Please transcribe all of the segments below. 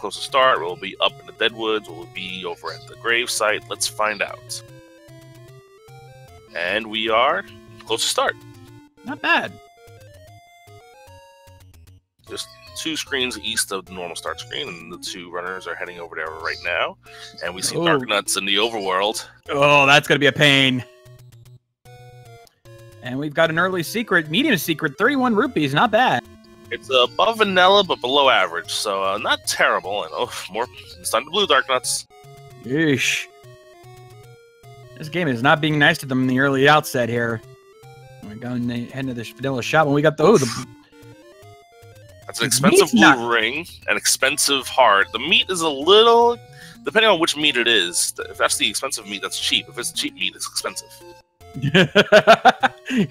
close to start? Will it be up in the Deadwoods? Will it be over at the grave site? Let's find out. And we are close to start. Not bad. Just 2 screens east of the normal start screen, and the 2 runners are heading over there right now. And we see Dark Nuts in the overworld. Oh, that's going to be a pain. And we've got an early secret, medium secret, 31 rupees. Not bad. It's above vanilla, but below average, so not terrible. And more. It's time to blue Dark Nuts. Yeesh. This game is not being nice to them in the early outset here. We're going to head to the vanilla shop, and we got the that's an expensive blue ring, an expensive heart. The meat is a little, depending on which meat it is. If that's the expensive meat, that's cheap. If it's cheap meat, it's expensive.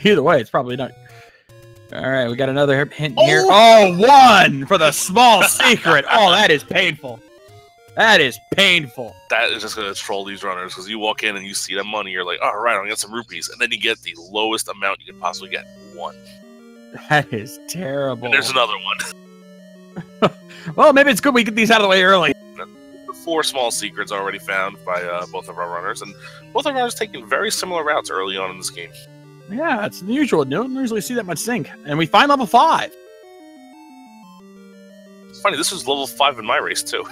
Either way, it's probably not. All right, we got another hint here. Oh, 1 for the small secret. Oh, that is painful. That is painful. That is just going to troll these runners, because you walk in and you see that money, you're like, all right, I'll get some rupees. And then you get the lowest amount you could possibly get, 1. That is terrible. And there's another one. Well, maybe it's good we get these out of the way early. The 4 small secrets already found by both of our runners, and both of our runners taking very similar routes early on in this game. Yeah, it's unusual. Don't usually see that much sync. And we find level 5. It's funny, this was level 5 in my race, too.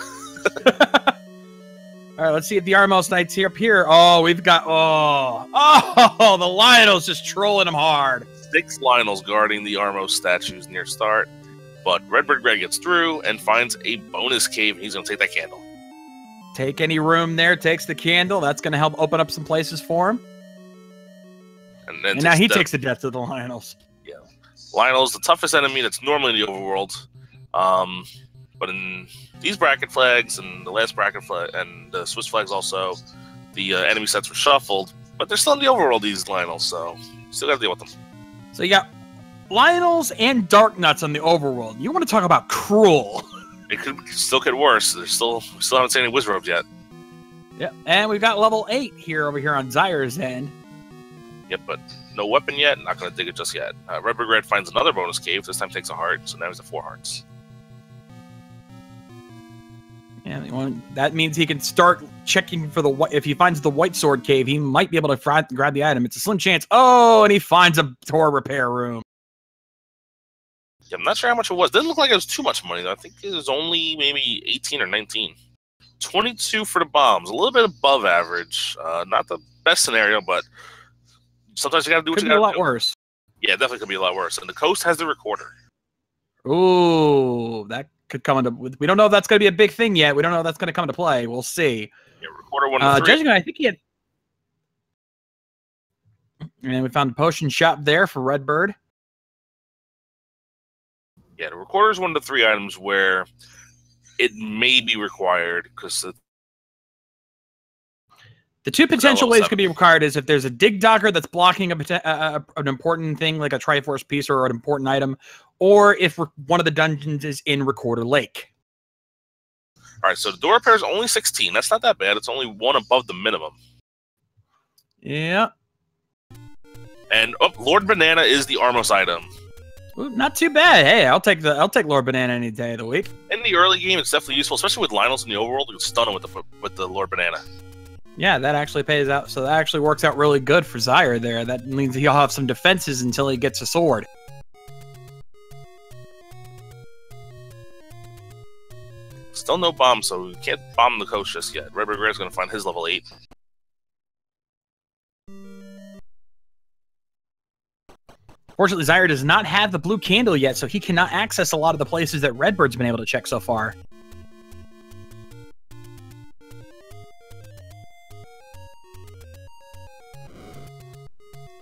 All right, let's see if the Armos Knights here up here. Oh, we've got... Oh, the Lionel's just trolling them hard. 6 Lionels guarding the Armos statues near start, but Redbirdgrad gets through and finds a bonus cave, and he's going to take that candle. Take any room there, takes the candle. That's going to help open up some places for him. And now he takes the death to the Lionels. Yeah. Lionel's the toughest enemy that's normally in the overworld. But in these bracket flags and the last bracket flag and the Swiss flags also, the enemy sets were shuffled. But they're still in the overworld, these Lionels, so still got to deal with them. So you got Lionels and Dark Nuts on the overworld. You want to talk about cruel. It still could worse. We still haven't seen any Wizrobes yet. Yep, and we've got level 8 over here on Zyre's end. Yep, but no weapon yet. Not going to dig it just yet. Redbirdgrad finds another bonus cave. This time takes a heart, so now he's at 4 hearts. And that means he can start checking for the white. If he finds the white sword cave, he might be able to grab the item. It's a slim chance. Oh, and he finds a tour repair room. Yeah, I'm not sure how much it was. Didn't look like it was too much money, though. I think it was only maybe 18 or 19. 22 for the bombs. A little bit above average. Not the best scenario, but sometimes you got to do what you got to do. Could be a lot worse. Yeah, definitely could be a lot worse. And the coast has the recorder. Ooh, that could come into... We don't know if that's going to be a big thing yet. We don't know if that's going to come into play. We'll see. Yeah, recorder 1 to 3. Judging, I think he had... And we found a potion shop there for Redbird. Yeah, the recorder is 1 to 3 items where it may be required, because the 2 potential ways it could be required is if there's a dig dogger that's blocking an important thing like a Triforce piece or an important item, or if one of the dungeons is in Recorder Lake. All right, so the door repair is only 16. That's not that bad. It's only 1 above the minimum. Yeah. And Lord Banana is the Armos item. Ooh, not too bad. Hey, I'll take Lord Banana any day of the week. In the early game, it's definitely useful, especially with Lionels in the overworld. You can stun them with the Lord Banana. Yeah, that actually pays out. So that actually works out really good for Zyre there. That means he'll have some defenses until he gets a sword. Still no bomb, so we can't bomb the coast just yet. Redbirdgrad's going to find his level 8. Fortunately, Zyre does not have the blue candle yet, so he cannot access a lot of the places that Redbird's been able to check so far.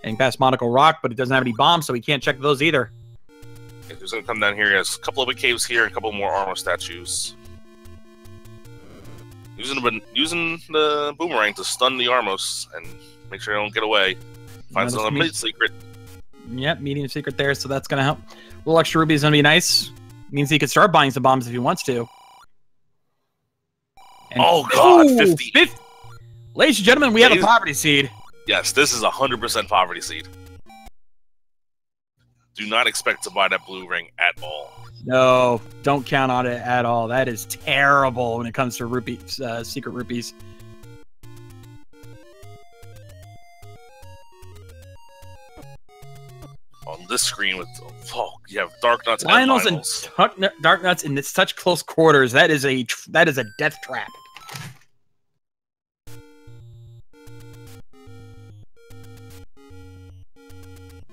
Heading past Monocle Rock, but he doesn't have any bombs, so he can't check those either. If he's going to come down here, he has a couple of big caves here and a couple more armor statues. Using the boomerang to stun the Armos and make sure they don't get away. Finds another mid-secret. Yep, medium secret there, so that's going to help. A little extra ruby is going to be nice. Means he could start buying some bombs if he wants to. And oh, God, 50. Ladies and gentlemen, we have a poverty seed. Yes, this is 100% poverty seed. Do not expect to buy that blue ring at all. No, don't count on it at all. That is terrible when it comes to rupees, secret rupees. On this screen with you have Dark Nuts Lionels and Dark Nuts in such close quarters. That is a death trap.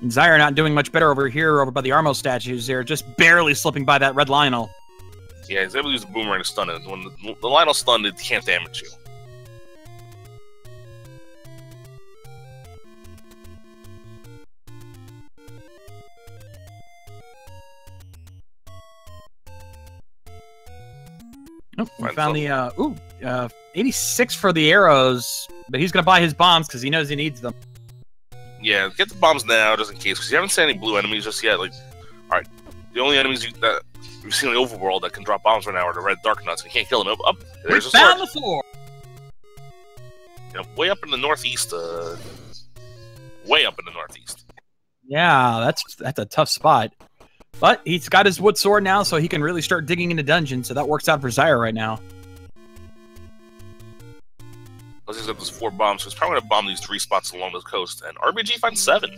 And Zyre not doing much better over here, over by the Armo statues. They're just barely slipping by that red Lionel. Yeah, he's able to use the boomerang to stun it. When the Lionel's stunned, it can't damage you. Oh, we found the 86 for the arrows, but he's gonna buy his bombs because he knows he needs them. Yeah, get the bombs now just in case, because you haven't seen any blue enemies just yet. Like, all right, the only enemies that we've seen in the overworld that can drop bombs right now are the red Dark Nuts. You can't kill them. Up, there's a sword. The sword. You know, way up in the northeast. Way up in the northeast. Yeah, that's a tough spot. But he's got his wood sword now, so he can really start digging into dungeons, so that works out for Zyre right now. Plus he's got those 4 bombs, so he's probably going to bomb these 3 spots along the coast, and RBG finds 7.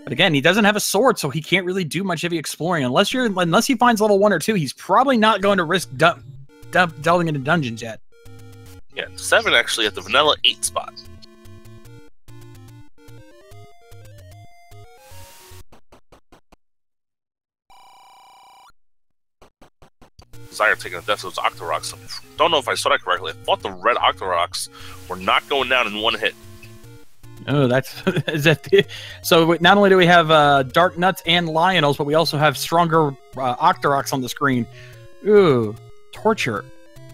But again, he doesn't have a sword, so he can't really do much heavy exploring. Unless he finds level 1 or 2, he's probably not going to risk delving into dungeons yet. Yeah, 7 actually at the vanilla 8 spot. Zyre taking a death to those Octoroks. Don't know if I saw that correctly. I thought the red Octoroks were not going down in 1 hit. Oh, so not only do we have Dark Nuts and Lionels, but we also have stronger Octoroks on the screen. Ooh, torture.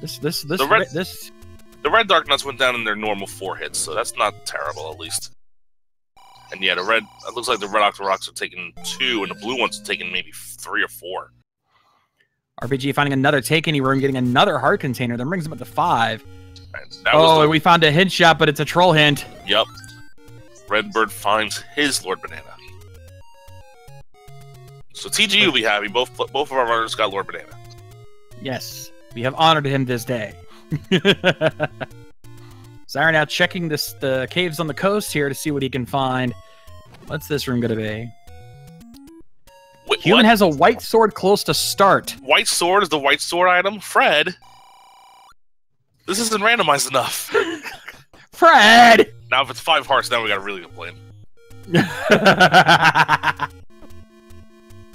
The red Dark Nuts went down in their normal 4 hits, so that's not terrible at least. And yeah, it looks like the red Octoroks are taking 2, and the blue ones are taking maybe 3 or 4. RPG finding another take any room, getting another heart container. That brings him up to 5. And we found a hint shot, but it's a troll hint. Yep. Redbird finds his Lord Banana. So TG will be happy. Both of our runners got Lord Banana. Yes, we have honored him this day. Zyre now checking the caves on the coast here to see what he can find. What's this room going to be? Wait, Human has a white sword close to start. White sword is the white sword item? Fred? This isn't randomized enough. Fred! Now if it's 5 hearts, now we gotta really complain.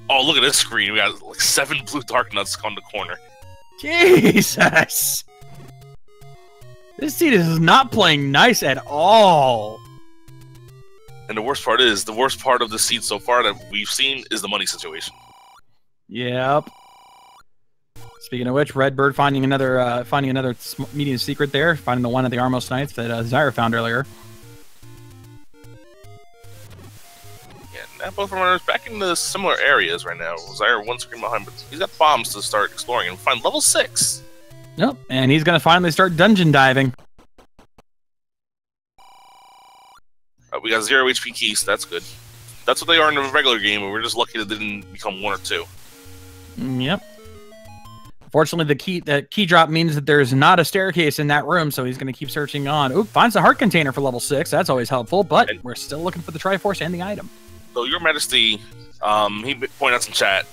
Oh, look at this screen. We got like 7 blue Dark Nuts on the corner. Jesus! This seed is not playing nice at all. And the worst part of the seed so far that we've seen is the money situation. Yep. Speaking of which, Redbird finding another medium secret there, finding the one at the Armos Knights that Zyre found earlier. Yeah, now both runners back into similar areas right now. Zyre 1 screen behind, but he's got bombs to start exploring and find level 6. Yep, and he's gonna finally start dungeon diving. We got 0 HP keys. That's good. That's what they are in the regular game, and we're just lucky that they didn't become 1 or 2. Yep. Fortunately, the key drop means that there's not a staircase in that room, so he's going to keep searching on. Oop, finds a heart container for level 6. That's always helpful, but we're still looking for the Triforce and the item. So, Your Majesty, he pointed out in chat,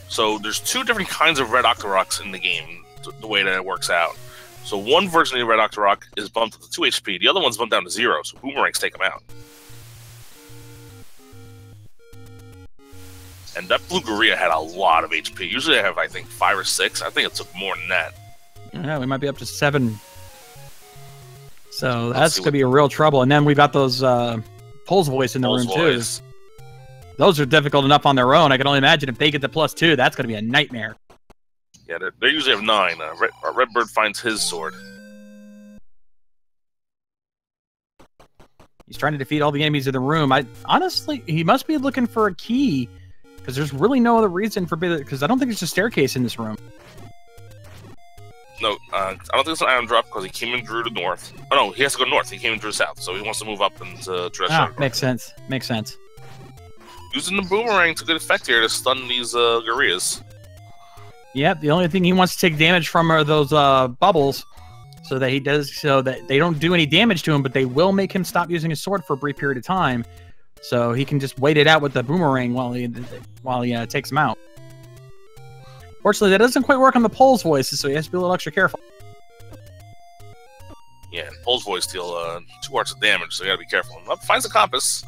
so there's 2 different kinds of red Octoroks in the game, the way that it works out. So one version of the red Octorok is bumped up to 2 HP, the other one's bumped down to 0, so boomerangs take them out. And that blue Gorilla had a lot of HP. Usually I have, I think, 5 or 6. I think it took more than that. Yeah, we might be up to 7. So that's going to be a real trouble. And then we've got those Pulse Voice in the room, too. Those are difficult enough on their own. I can only imagine if they get the +2, that's going to be a nightmare. Yeah, they usually have 9. Redbird finds his sword. He's trying to defeat all the enemies in the room. Honestly, he must be looking for a key, because there's really no other reason for because I don't think there's a staircase in this room. No, I don't think it's an item drop because he came in through the north. Oh no, he has to go north. He came in through the south, so he wants to move up into Ah, makes sense. Makes sense. Using the boomerang to good effect here to stun these gorillas. Yep, the only thing he wants to take damage from are those bubbles, so that they don't do any damage to him, but they will make him stop using his sword for a brief period of time, so he can just wait it out with the boomerang while he takes him out. Fortunately, that doesn't quite work on the Pole's voices, so he has to be a little extra careful. Yeah, Pole's voice deal 2 hearts of damage, so you gotta be careful. Up, finds the compass.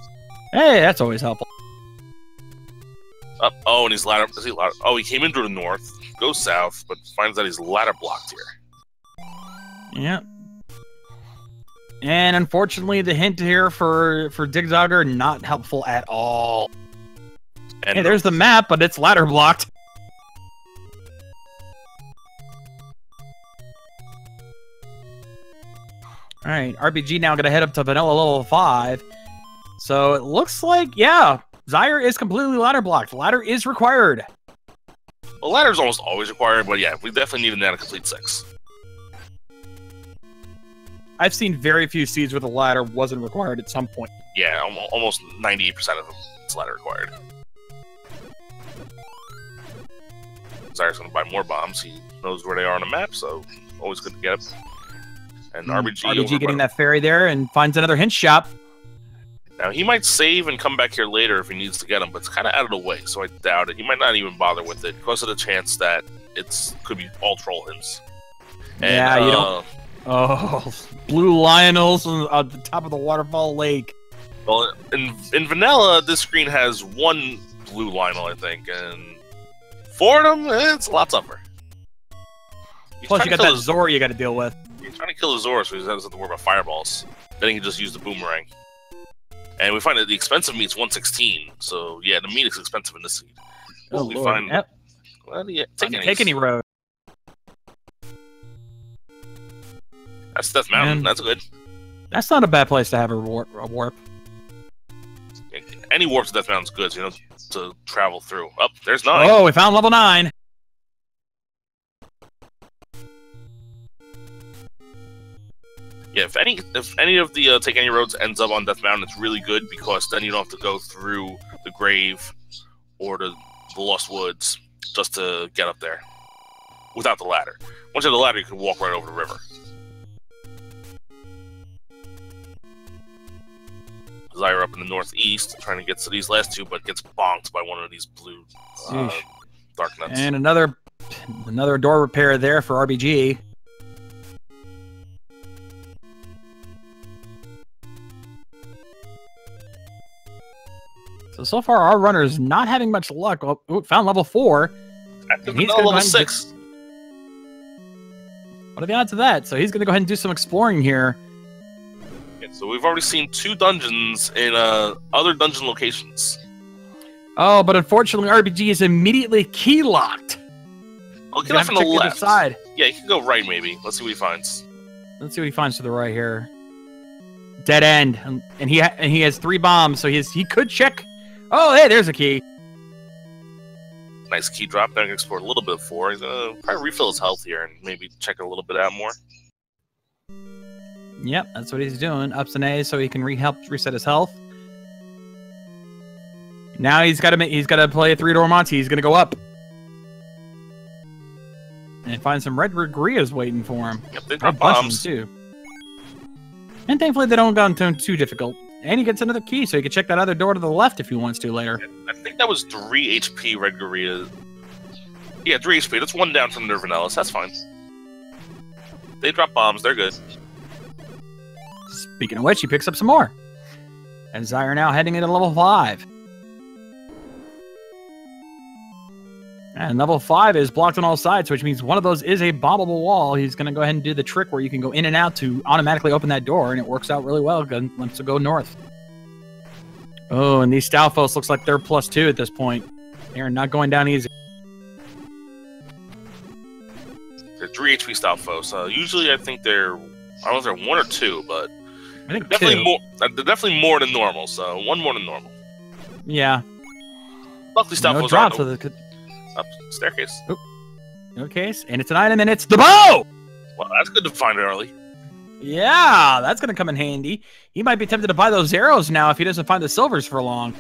Hey, that's always helpful. Up, oh, and he's ladder. Is he ladder? Oh, he came in through the north, goes south, but finds that he's ladder blocked here. Yep. And unfortunately, the hint here for Digdogger, not helpful at all. And hey, there's the map, but it's ladder blocked. All right, RBG now going to head up to Vanilla level 5. So it looks like, yeah, Zyre is completely ladder blocked. Ladder is required. Well, ladder's almost always required, but yeah, we definitely need that to complete 6. I've seen very few seeds where the ladder wasn't required at some point. Yeah, almost 98% of them, it's ladder required. Zyre's going to buy more bombs. He knows where they are on the map, so always good to get them. And RBG getting that fairy there and finds another hint shop. Now, he might save and come back here later if he needs to get them, but it's kind of out of the way, so I doubt it. He might not even bother with it because of the chance that could be all troll hints. And, yeah, you don't... Oh, blue Lionels on the top of the waterfall lake. Well, in Vanilla, this screen has 1 blue Lionel, I think, and 4 of them, it's a lot tougher. Plus, you got that Zora you got to deal with. He's trying to kill the Zora, so he doesn't have to worry about fireballs. Then he can just use the boomerang. And we find that the expensive meat's 116, so yeah, the meat is expensive in this seed. Oh, we Lord. find... Yep. Well, yeah, take any road. That's Death Mountain. That's good. That's not a bad place to have a warp. Any warp to Death Mountain's good, so you know, to travel through. Oh, there's 9. Oh, we found level 9. Yeah, if any of the Take Any Roads ends up on Death Mountain, it's really good because then you don't have to go through the grave or the Lost Woods just to get up there without the ladder. Once you have the ladder, you can walk right over the river. Zyre up in the northeast, trying to get to these last 2, but gets bonked by one of these blue dark nuts. And another door repair there for RBG. So far, our runner is not having much luck. Oh, found level 4. He's level 6. What are the odds of that? So he's going to go ahead and do some exploring here. Yeah, so we've already seen 2 dungeons in other dungeon locations. Oh, but unfortunately, RBG is immediately key locked. I'll get off on the left. Side. Yeah, he can go right, maybe. Let's see what he finds. Let's see what he finds to the right here. Dead end, and he has 3 bombs, so he could check. Oh, hey, there's a key. Nice key drop. Now I can explore a little bit 4. He's gonna probably refill his health here and maybe check it a little bit out more. Yep, that's what he's doing. Ups and A's so he can help reset his health. Now he's got to play a 3-door Monty. He's gonna go up and find some Redbirdgrad waiting for him. Yep, they drop bombs too. And thankfully they don't go into too difficult. And he gets another key, so he can check that other door to the left if he wants to later. I think that was 3 HP Redbirdgrad. Yeah, 3 HP. That's 1 down from their Vanillas. That's fine. They drop bombs. They're good. Speaking of which, he picks up some more. And Zyre now heading into level 5. And level 5 is blocked on all sides, which means one of those is a bombable wall. He's going to go ahead and do the trick where you can go in and out to automatically open that door, and it works out really well. Let's go north. Oh, and these Stalfos looks like they're +2 at this point. They're not going down easy. They're 3 HP Stalfos. Usually I think they're, I don't know if they're 1 or 2, but I think definitely 2. more. They're definitely more than normal, so 1 more than normal. Yeah. Luckily Stalfos no drop, so they could... Up staircase. Oop. Okay, and it's an item, and it's the bow! Well, that's good to find early. Yeah, that's going to come in handy. He might be tempted to buy those arrows now if he doesn't find the silvers for long.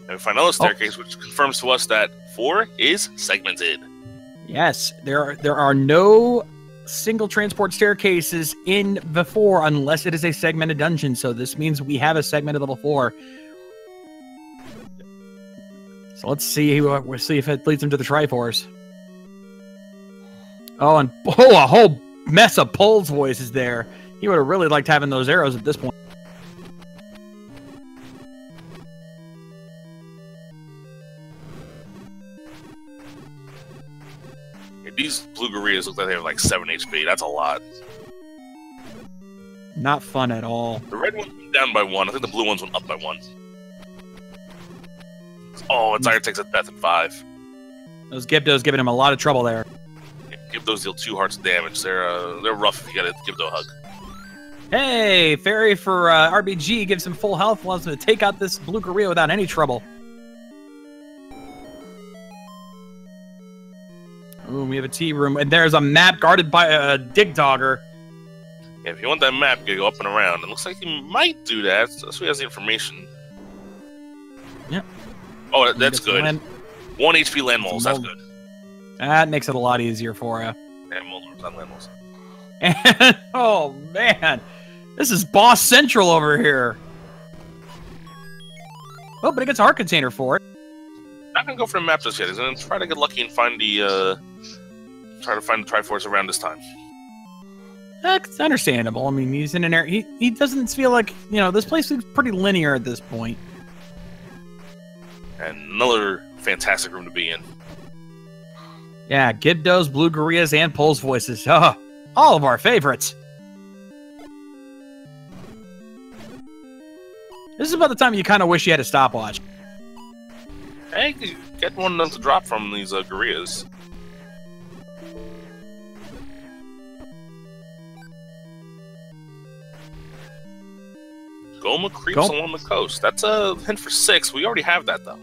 And we find another staircase, which confirms to us that 4 is segmented. Yes, there are no single transport staircases in the 4 unless it is a segmented dungeon. So this means we have a segmented level 4. So let's see. We'll see if it leads him to the Triforce. Oh, and a whole mess of Pole's voices there. He would have really liked having those arrows at this point. These blue gorillas look like they have like 7 HP. That's a lot. Not fun at all. The red one went down by 1. I think the blue ones went up by 1. Oh, and Zyre takes a death at 5. Those Gibdos giving him a lot of trouble there. Yeah, Gibdos deal 2 hearts of damage. They're rough if you get a Gibdo hug. Hey, Fairy for RBG gives him full health, allows him to take out this blue gorilla without any trouble. Ooh, we have a tea room, and there's a map guarded by a dig dogger. Yeah, if you want that map, you gotta go up and around. It looks like he might do that, so he has the information. Yep. Oh, that's good. 1 HP land moles, that's good. That makes it a lot easier for you. Yeah, moles, not land moles. And, oh, man. This is boss central over here. Oh, but he gets a heart container for it. Not gonna go for the map just yet. He's gonna try to get lucky and find the Triforce around this time. That's understandable. I mean, he's in an area. He doesn't feel like, you know, this place is pretty linear at this point. And another fantastic room to be in. Yeah, Gibdos, Blue Gorillas, and Pole's voices. Oh, all of our favorites. This is about the time you kind of wish you had a stopwatch. Hey, get one of them to drop from these gorillas. Goma creeps along the coast. That's a hint for 6. We already have that, though.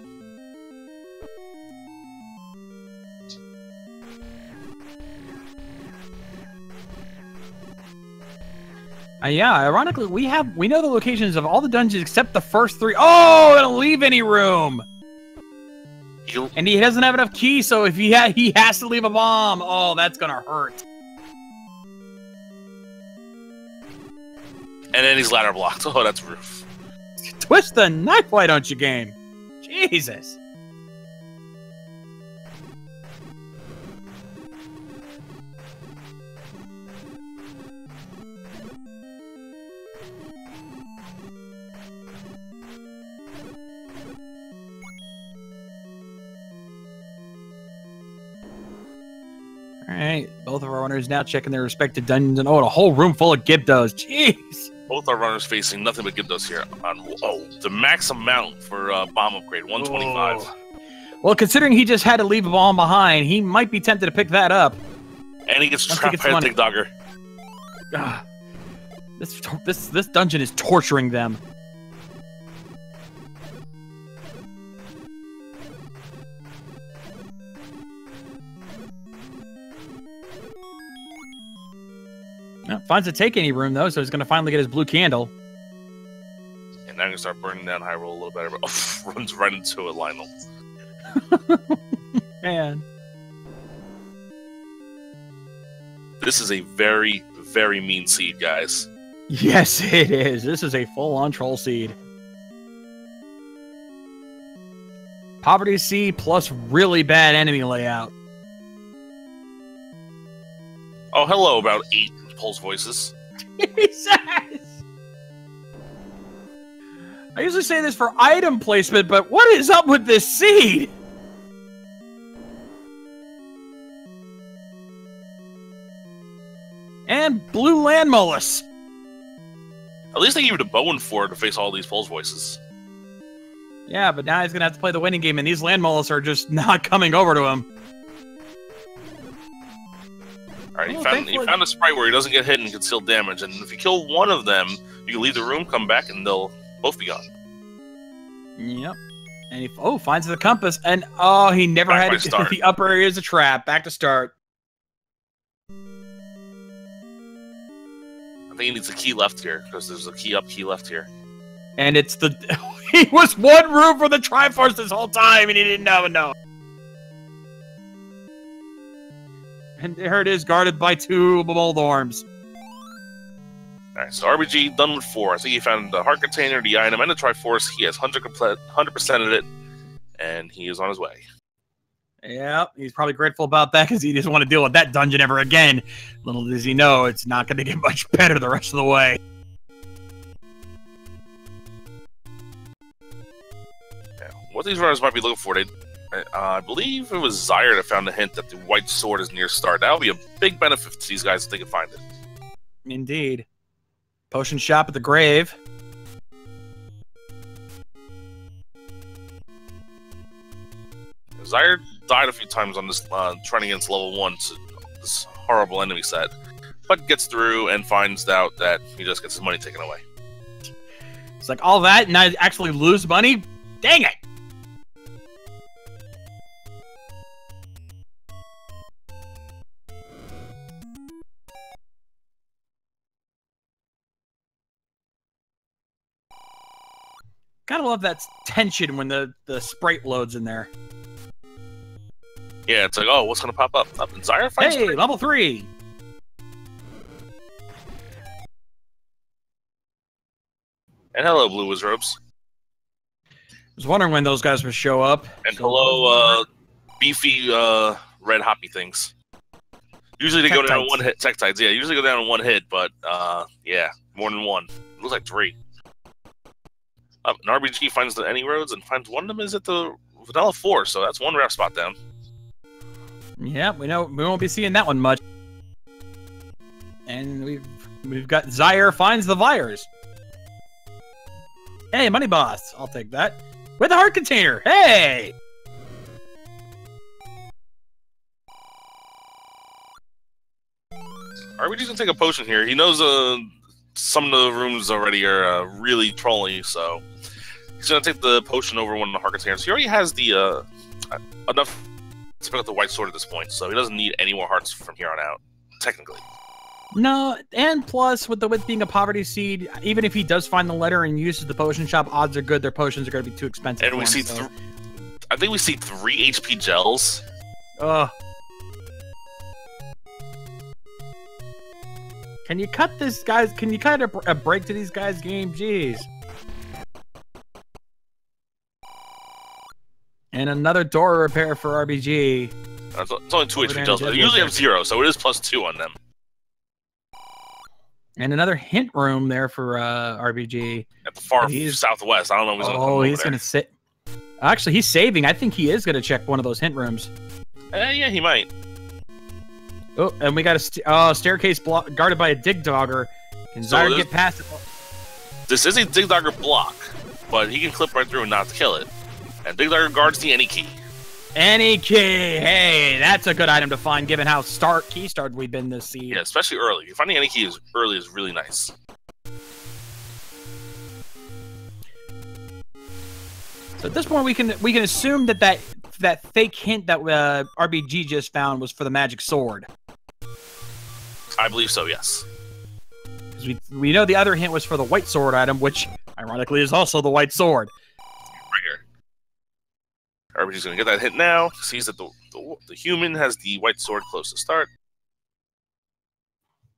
Yeah, ironically, we know the locations of all the dungeons except the first 3. Oh, it'll leave any room. And he doesn't have enough keys, so if he has to leave a bomb. Oh, that's gonna hurt. And then he's ladder blocked. Oh, that's rough. Twist the knife, why don't you, game? Jesus. Alright, both of our runners now checking their respective dungeons, and a whole room full of Gibdos. Jeez! Both our runners facing nothing but Gibdos here. The max amount for bomb upgrade, 125. Oh. Well, considering he just had to leave a bomb behind, he might be tempted to pick that up. And he gets trapped by a dig dogger. This dungeon is torturing them. Finds a take any room, though, so he's going to finally get his blue candle. And now I'm going to start burning down Hyrule a little better, but runs right into it, Lionel. Man. This is a very, very mean seed, guys. Yes, it is. This is a full-on troll seed. Poverty seed plus really bad enemy layout. Oh, hello, about 8 Pole's voices. Jesus! I usually say this for item placement, but what is up with this seed? And blue land mollusk. At least they gave it a bow and 4 to face all these Pole's voices. Yeah, but now he's going to have to play the winning game, and these land mollusks are just not coming over to him. Alright, he found a sprite where he doesn't get hit and conceal damage, and if you kill one of them, you can leave the room, come back, and they'll both be gone. Yep. And he finds the compass, and he never had the upper area as a trap. Back to start. I think he needs a key left here, because there's a key up, key left here. And it's the... He was one room from the Triforce this whole time, and he didn't even know. And there it is, guarded by 2 Moldorms. Alright, so RBG done with 4. I think he found the heart container, the item, and the Triforce. He has 100% of it, and he is on his way. Yeah, he's probably grateful about that because he doesn't want to deal with that dungeon ever again. Little does he know, it's not going to get much better the rest of the way. Yeah, what these runners might be looking for, I believe it was Zyre that found the hint that the white sword is near start. That would be a big benefit to these guys if they can find it. Indeed. Potion shop at the grave. Zyre died a few times on this trying against level 1 to this horrible enemy set, but gets through and finds out that he just gets his money taken away. It's like all that and I actually lose money? Dang it! Gotta love that tension when the sprite loads in there. Yeah, it's like, oh, what's gonna pop up? Zyre finds hey, level 3! And hello, Blue Wizrobes. I was wondering when those guys would show up. And hello, beefy red hoppy things. Usually they go down in 1 hit. Tektites, yeah, usually go down in 1 hit, but yeah, more than 1. It looks like 3. An RBG finds the any roads and finds one of them is at the Vanilla 4, so that's 1 rare spot down. Yeah, we know we won't be seeing that one much. And we've got Zyre finds the Vires. Hey, money boss, I'll take that. With the heart container, hey! RBG's gonna take a potion here. He knows some of the rooms already are really trolly, so he's gonna take the potion over one of the heart containers. He already has the enough to pick up the white sword at this point, so he doesn't need any more hearts from here on out, technically. No, and plus, with being a poverty seed, even if he does find the letter and uses the potion shop, odds are good their potions are going to be too expensive. And we see, I think we see 3 HP gels. Ugh. Can you cut this guys? Can you cut a break to these guys' game? Jeez. And another door repair for RBG. It's only 2 HP gels, but they usually have 0, so it is +2 on them. And another hint room there for RBG. At the far southwest. I don't know if he's going to come over he's going to sit. Actually, he's saving. I think he is going to check one of those hint rooms. Yeah, he might. Oh, and we got a staircase guarded by a dig dogger. Can Zyre get past it? This is a dig dogger block, but he can clip right through and not kill it. And dig dogger guards the any key. Any key! Hey, that's a good item to find given how key started we've been this season. Yeah, especially early. Finding any key early is really nice. So at this point, we can assume that fake hint that RBG just found was for the magic sword. I believe so, yes. Because we know the other hint was for the white sword item, which ironically is also the white sword. Right here. RBG's going to get that hint now. Sees that the human has the white sword close to start.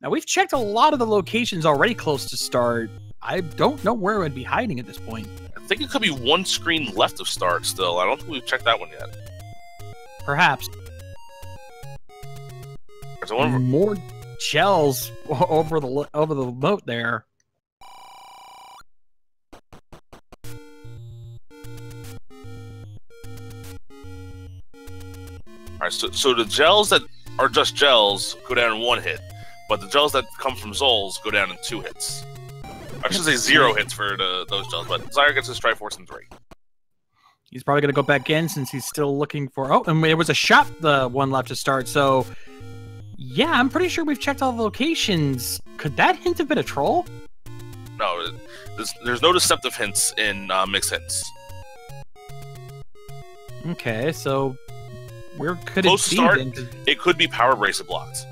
Now, we've checked a lot of the locations already close to start. I don't know where it would be hiding at this point. I think it could be 1 screen left of start still. I don't think we've checked that one yet. Perhaps. More shells over the moat there. Alright, so the gels that are just gels go down in 1 hit, but the gels that come from Zols go down in 2 hits. I should say 0 hits for those gels, but Zyre gets his Triforce in 3. He's probably going to go back in since he's still looking for... Oh, and there was a shop, the one left to start, so... Yeah, I'm pretty sure we've checked all the locations. Could that hint have been a troll? No, there's no deceptive hints in mixed hints. Okay, so... Where could Close it be? Start, then? it could be power bracelet blocked.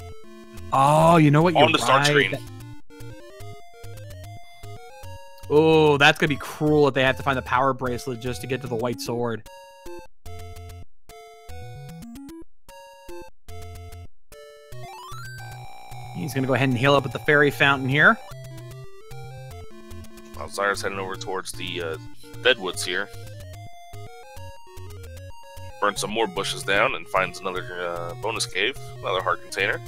Oh, you know what? You're on the start screen. Oh, that's gonna be cruel if they have to find the power bracelet just to get to the white sword. He's gonna go ahead and heal up at the fairy fountain here. While Zyre's heading over towards the deadwoods here. Burns some more bushes down and finds another bonus cave, another heart container.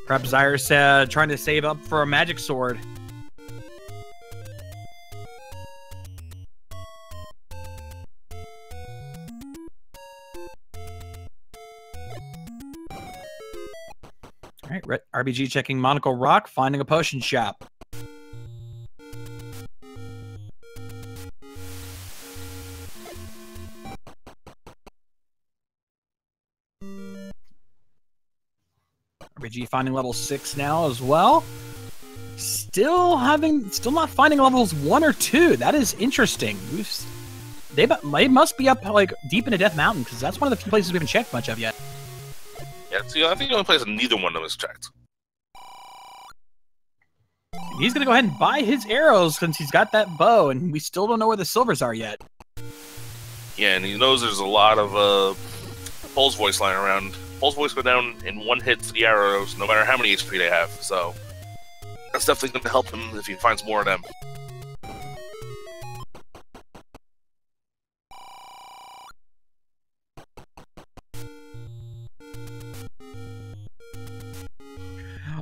Perhaps Zyre's trying to save up for a magic sword. All right, RBG checking Monaco Rock, finding a potion shop. RBG finding level 6 now as well. Still not finding levels 1 or 2. That is interesting. They must be up like deep into Death Mountain because that's one of the few places we haven't checked much of yet. Yeah, see, I think the only place that neither one of them is checked. He's gonna go ahead and buy his arrows since he's got that bow, and we still don't know where the silvers are yet. Yeah, and he knows there's a lot of Pole's voice lying around. Pole's voice go down in one hit to the arrows, no matter how many HP they have. So that's definitely going to help him if he finds more of them.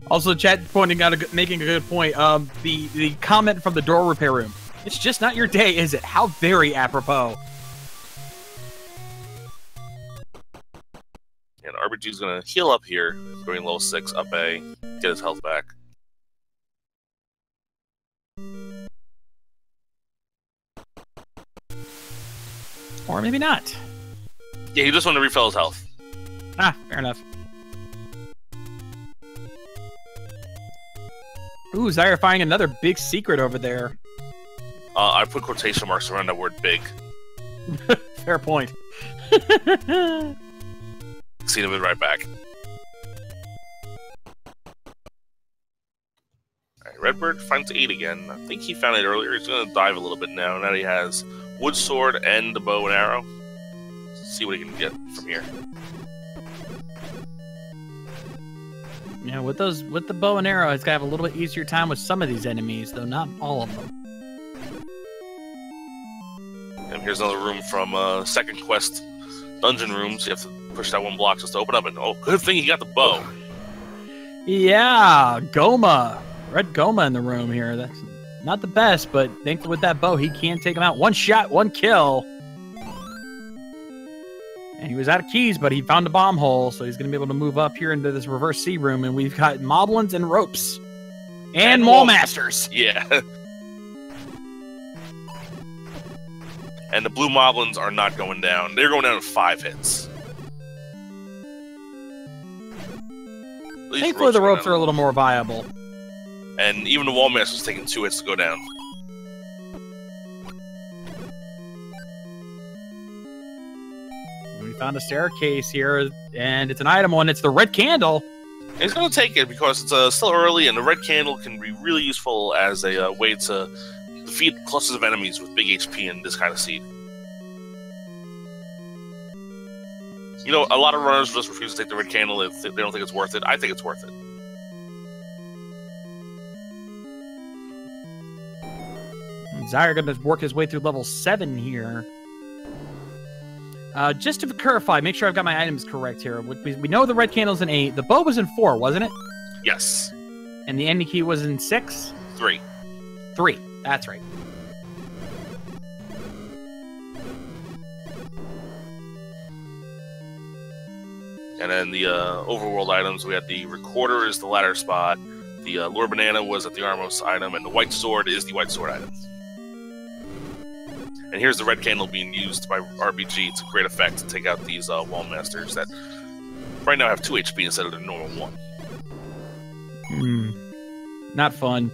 Also, chat making a good point. The comment from the door repair room. It's just not your day, is it? How very apropos. And RBG's going to heal up here, going level 6, up A, get his health back. Or maybe not. Yeah, he just wanted to refill his health. Ah, fair enough. Ooh, Zyre finding another big secret over there. I put quotation marks around that word big. Fair point. See him right back. Alright, Redbird finds 8 again. I think he found it earlier. He's going to dive a little bit now. Now that he has wood sword and the bow and arrow. See what he can get from here. Yeah, with the bow and arrow, he's gonna have a little bit easier time with some of these enemies, though not all of them. And here's another room from second quest dungeon room. So you have to push that one block just to open up. And oh, good thing he got the bow. Yeah, Goma, Red Goma in the room here. That's not the best, but thankfully with that bow, he can take him out. One shot, one kill. And he was out of keys, but he found a bomb hole, so he's going to be able to move up here into this reverse C room, and we've got moblins and ropes. And mole masters. Yeah. And the blue moblins are not going down. They're going down with 5 hits. Thankfully the ropes are a little more viable. And even the wall master's taking 2 hits to go down. We found a staircase here, and it's an item one. It's the red candle. He's going to take it because it's still early, and the red candle can be really useful as a way to defeat clusters of enemies with big HP in this kind of seed. You know, a lot of runners just refuse to take the red candle if they don't think it's worth it. I think it's worth it. Zyre going to work his way through level 7 here. Just to clarify, make sure I've got my items correct here. We know the red candle's in 8. The bow was in 4, wasn't it? Yes. And the ending key was in 6? 3. 3. That's right. And then the overworld items, we had the recorder is the ladder spot, the lure banana was at the Armos item, and the white sword is the white sword item. And here's the red candle being used by RBG to great effect to take out these wall masters that right now have 2 HP instead of the normal 1. Not fun.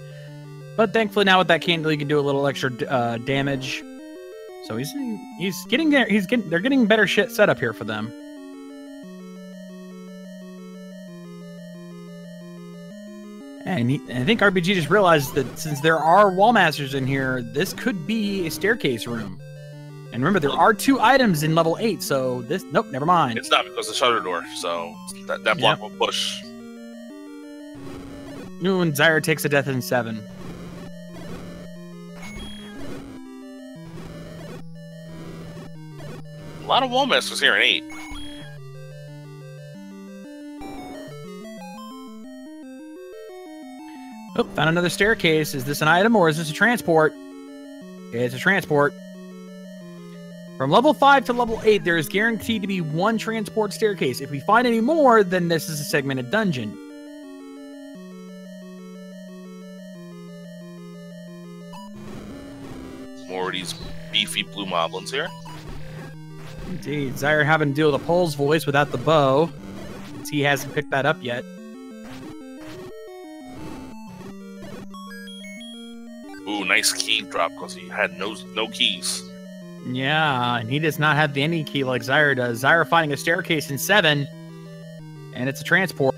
But thankfully now with that candle he can do a little extra damage. So he's getting there. They're getting better shit set up here for them. And I think RBG just realized that since there are wall masters in here, this could be a staircase room. And remember, there are 2 items in level 8, so this... Nope, never mind. It's not because of the shutter door, so that block will push. Ooh, and Zyre takes a death in 7. A lot of wall masters here in 8. Oh, found another staircase. Is this an item or is this a transport? It's a transport. From level 5 to level 8, there is guaranteed to be 1 transport staircase. If we find any more, then this is a segmented dungeon. More of these beefy blue moblins here. Indeed. Zyre having to deal with a Pole's voice without the bow, since he hasn't picked that up yet. Ooh, nice key drop because he had no keys. Yeah, and he does not have any key like Zyre does. Zyre finding a staircase in 7, and it's a transport.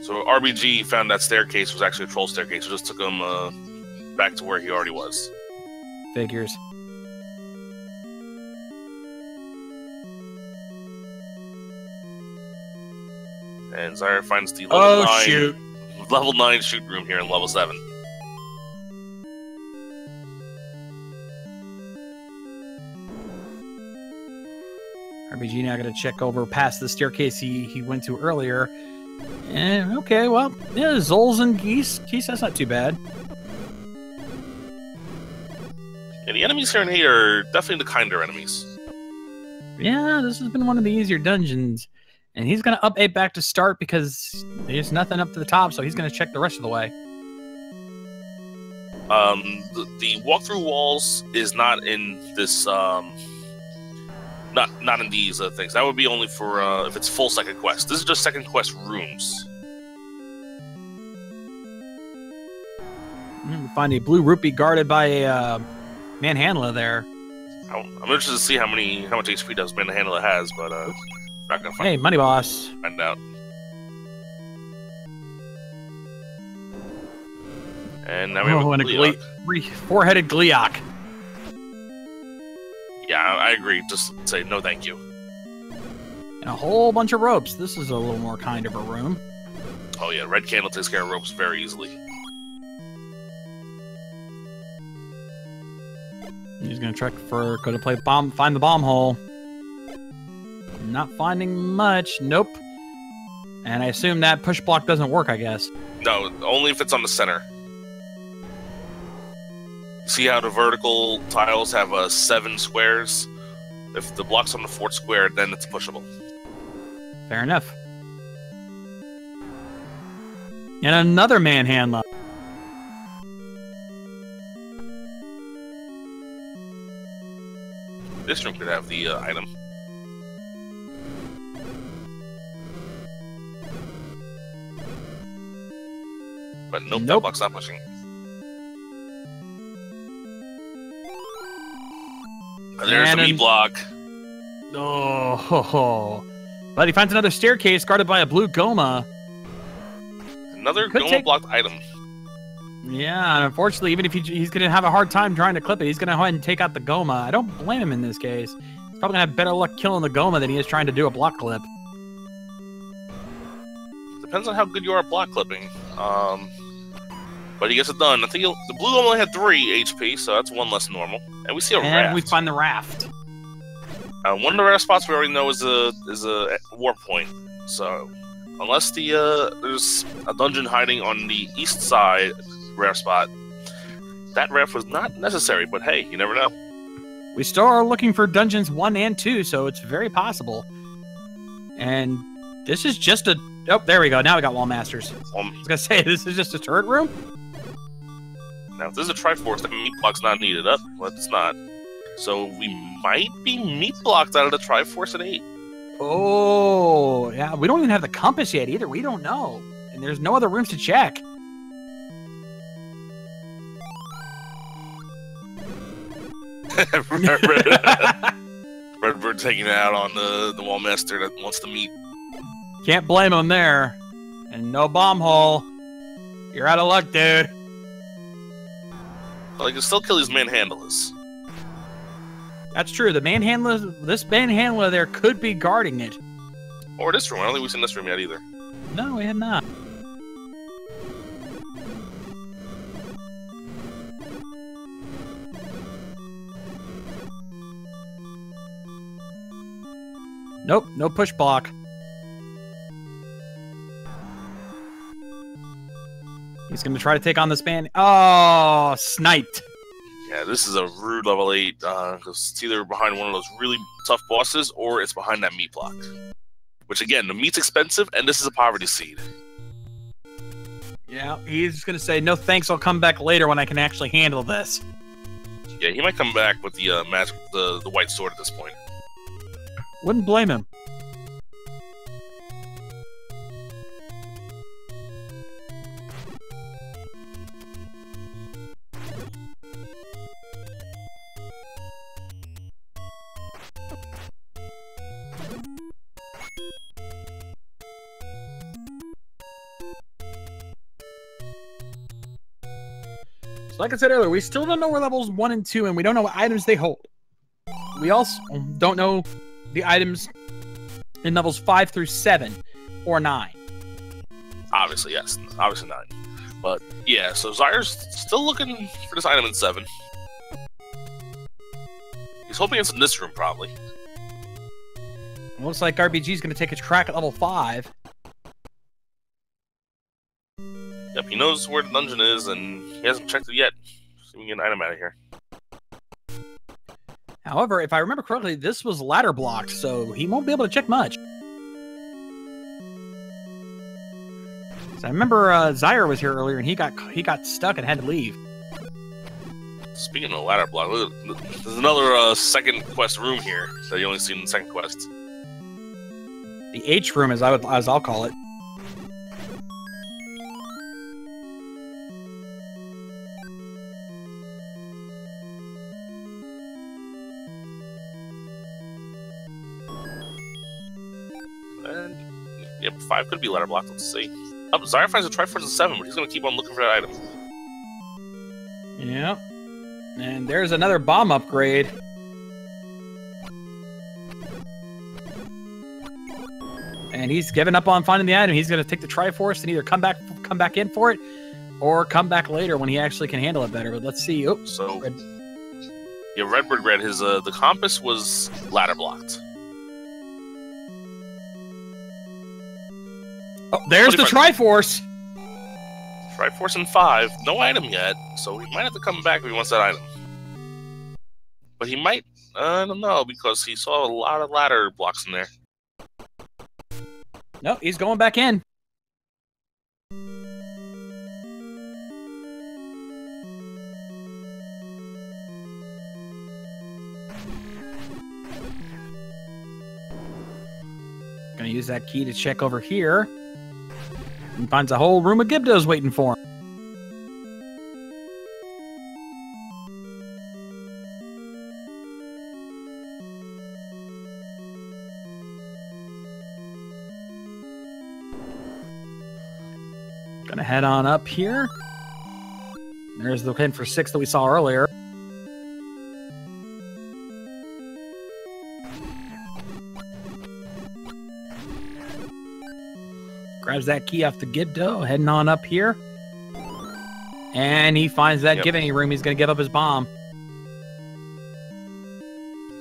So RBG found that staircase was actually a troll staircase. It just took him back to where he already was. Figures. And Zyre finds the level 9, shoot. level 9 shoot room here in level 7. RBG now got to check over past the staircase he went to earlier. And okay, well, yeah, Zols and Geese. Geese, that's not too bad. And the enemies here in 8 are definitely the kinder enemies. Yeah, this has been one of the easier dungeons. And he's going to up 8 back to start because there's nothing up to the top, so he's going to check the rest of the way. The walkthrough walls is not in this, not in these things. That would be only for if it's full second quest. This is just second quest rooms. We find a blue rupee guarded by a manhandler there. I'm interested to see how much HP does manhandler has, but not gonna find. Hey, money boss. Find out. And now we have a four-headed Gleeok. Yeah, I agree. Just say no thank you. And a whole bunch of ropes. This is a little more kind of a room. Oh yeah, red candle takes care of ropes very easily. He's gonna find the bomb hole. Not finding much. Nope. And I assume that push block doesn't work, I guess. No, only if it's on the center. See how the vertical tiles have 7 squares? If the block's on the 4th square, then it's pushable. Fair enough. And another manhandler. This room could have the item. But nope, that block's not pushing. There's the meat block. Oh, but he finds another staircase guarded by a blue Goma. Another Goma blocked item. Yeah, and unfortunately, even if he's going to have a hard time trying to clip it, he's going to go ahead and take out the Goma. I don't blame him in this case. He's probably going to have better luck killing the Goma than he is trying to do a block clip. Depends on how good you are at block clipping. But he gets it done. I think the blue Goma only had 3 HP, so that's 1 less than normal. And we see a raft. And we find the raft. One of the rare spots we already know is a warp point. So unless there's a dungeon hiding on the east side rare spot, that raft was not necessary. But hey, you never know. We still are looking for dungeons 1 and 2, so it's very possible. And this is just a... Oh, there we go. Now we got wall masters. I was gonna say, this is just a turret room? Now, if this is a Triforce, then meat block's not needed. Well, it's not. So we might be meat blocked out of the Triforce at 8. Oh, yeah. We don't even have the compass yet either. We don't know. And there's no other rooms to check. Redbird taking it out on the wallmaster that wants to meet. Can't blame him there. And no bomb hole. You're out of luck, dude. Well, I can still kill these manhandlers. That's true. The manhandler, this manhandler there could be guarding it. Or this room. I don't think we've seen this room yet either. No, we have not. Nope, no push block. He's going to try to take on this man. Oh, sniped. Yeah, this is a rude level 8, because it's either behind one of those really tough bosses, or it's behind that meat block. Which, again, the meat's expensive, and this is a poverty seed. Yeah, he's going to say, no thanks, I'll come back later when I can actually handle this. Yeah, he might come back with the magic, the white sword at this point. Wouldn't blame him. Like I said earlier, we still don't know where levels 1 and 2, and we don't know what items they hold. We also don't know the items in levels 5 through 7 or 9. Obviously, yes. Obviously 9. But, yeah, so Zyre's still looking for this item in 7. He's hoping it's in this room, probably. Looks like RBG's going to take a crack at level 5. Yep, he knows where the dungeon is, and he hasn't checked it yet. So we can get an item out of here. However, if I remember correctly, this was ladder blocked, so he won't be able to check much. So I remember Zyre was here earlier, and he got stuck and had to leave. Speaking of ladder block, look, there's another second quest room here that you only seen in the second quest. The H room, as I'll call it. Yep, 5 could be ladder blocked. Let's see. Oh, Zyre finds a Triforce in 7, but he's going to keep on looking for that item. Yep. And there's another bomb upgrade. And he's given up on finding the item. He's going to take the Triforce and either come back in for it, or come back later when he actually can handle it better. But let's see. Oh, so yeah, Redbirdgrad, his the compass was ladder blocked. Oh, there's the Triforce! Triforce in 5. No item yet, so he might have to come back if he wants that item. But he might, I don't know, because he saw a lot of ladder blocks in there. No, he's going back in. Gonna use that key to check over here. And finds a whole room of Gibdos waiting for him. Gonna head on up here. There's the pin for 6 that we saw earlier. Grabs that key off the Gibdo, heading on up here. And he finds that Givany room. He's going to give up his bomb.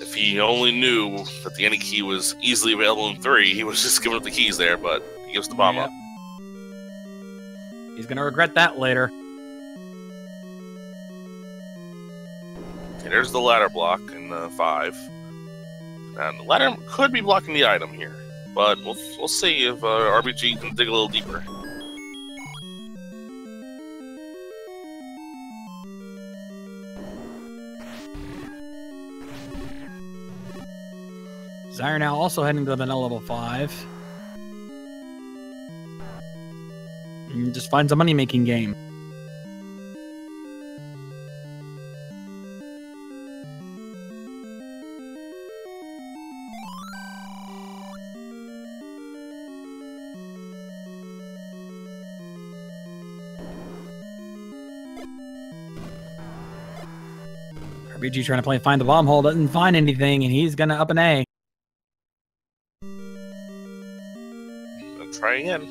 If he only knew that the any key was easily available in 3, he was just giving up the keys there, but he gives the bomb up. He's going to regret that later. Okay, there's the ladder block in 5. And the ladder could be blocking the item here. But we'll see if RBG can dig a little deeper. Zyre now also heading to vanilla level 5. And just finds a money-making game. RBG trying to play find the bomb hole, doesn't find anything, and he's gonna up an A. Let's try again.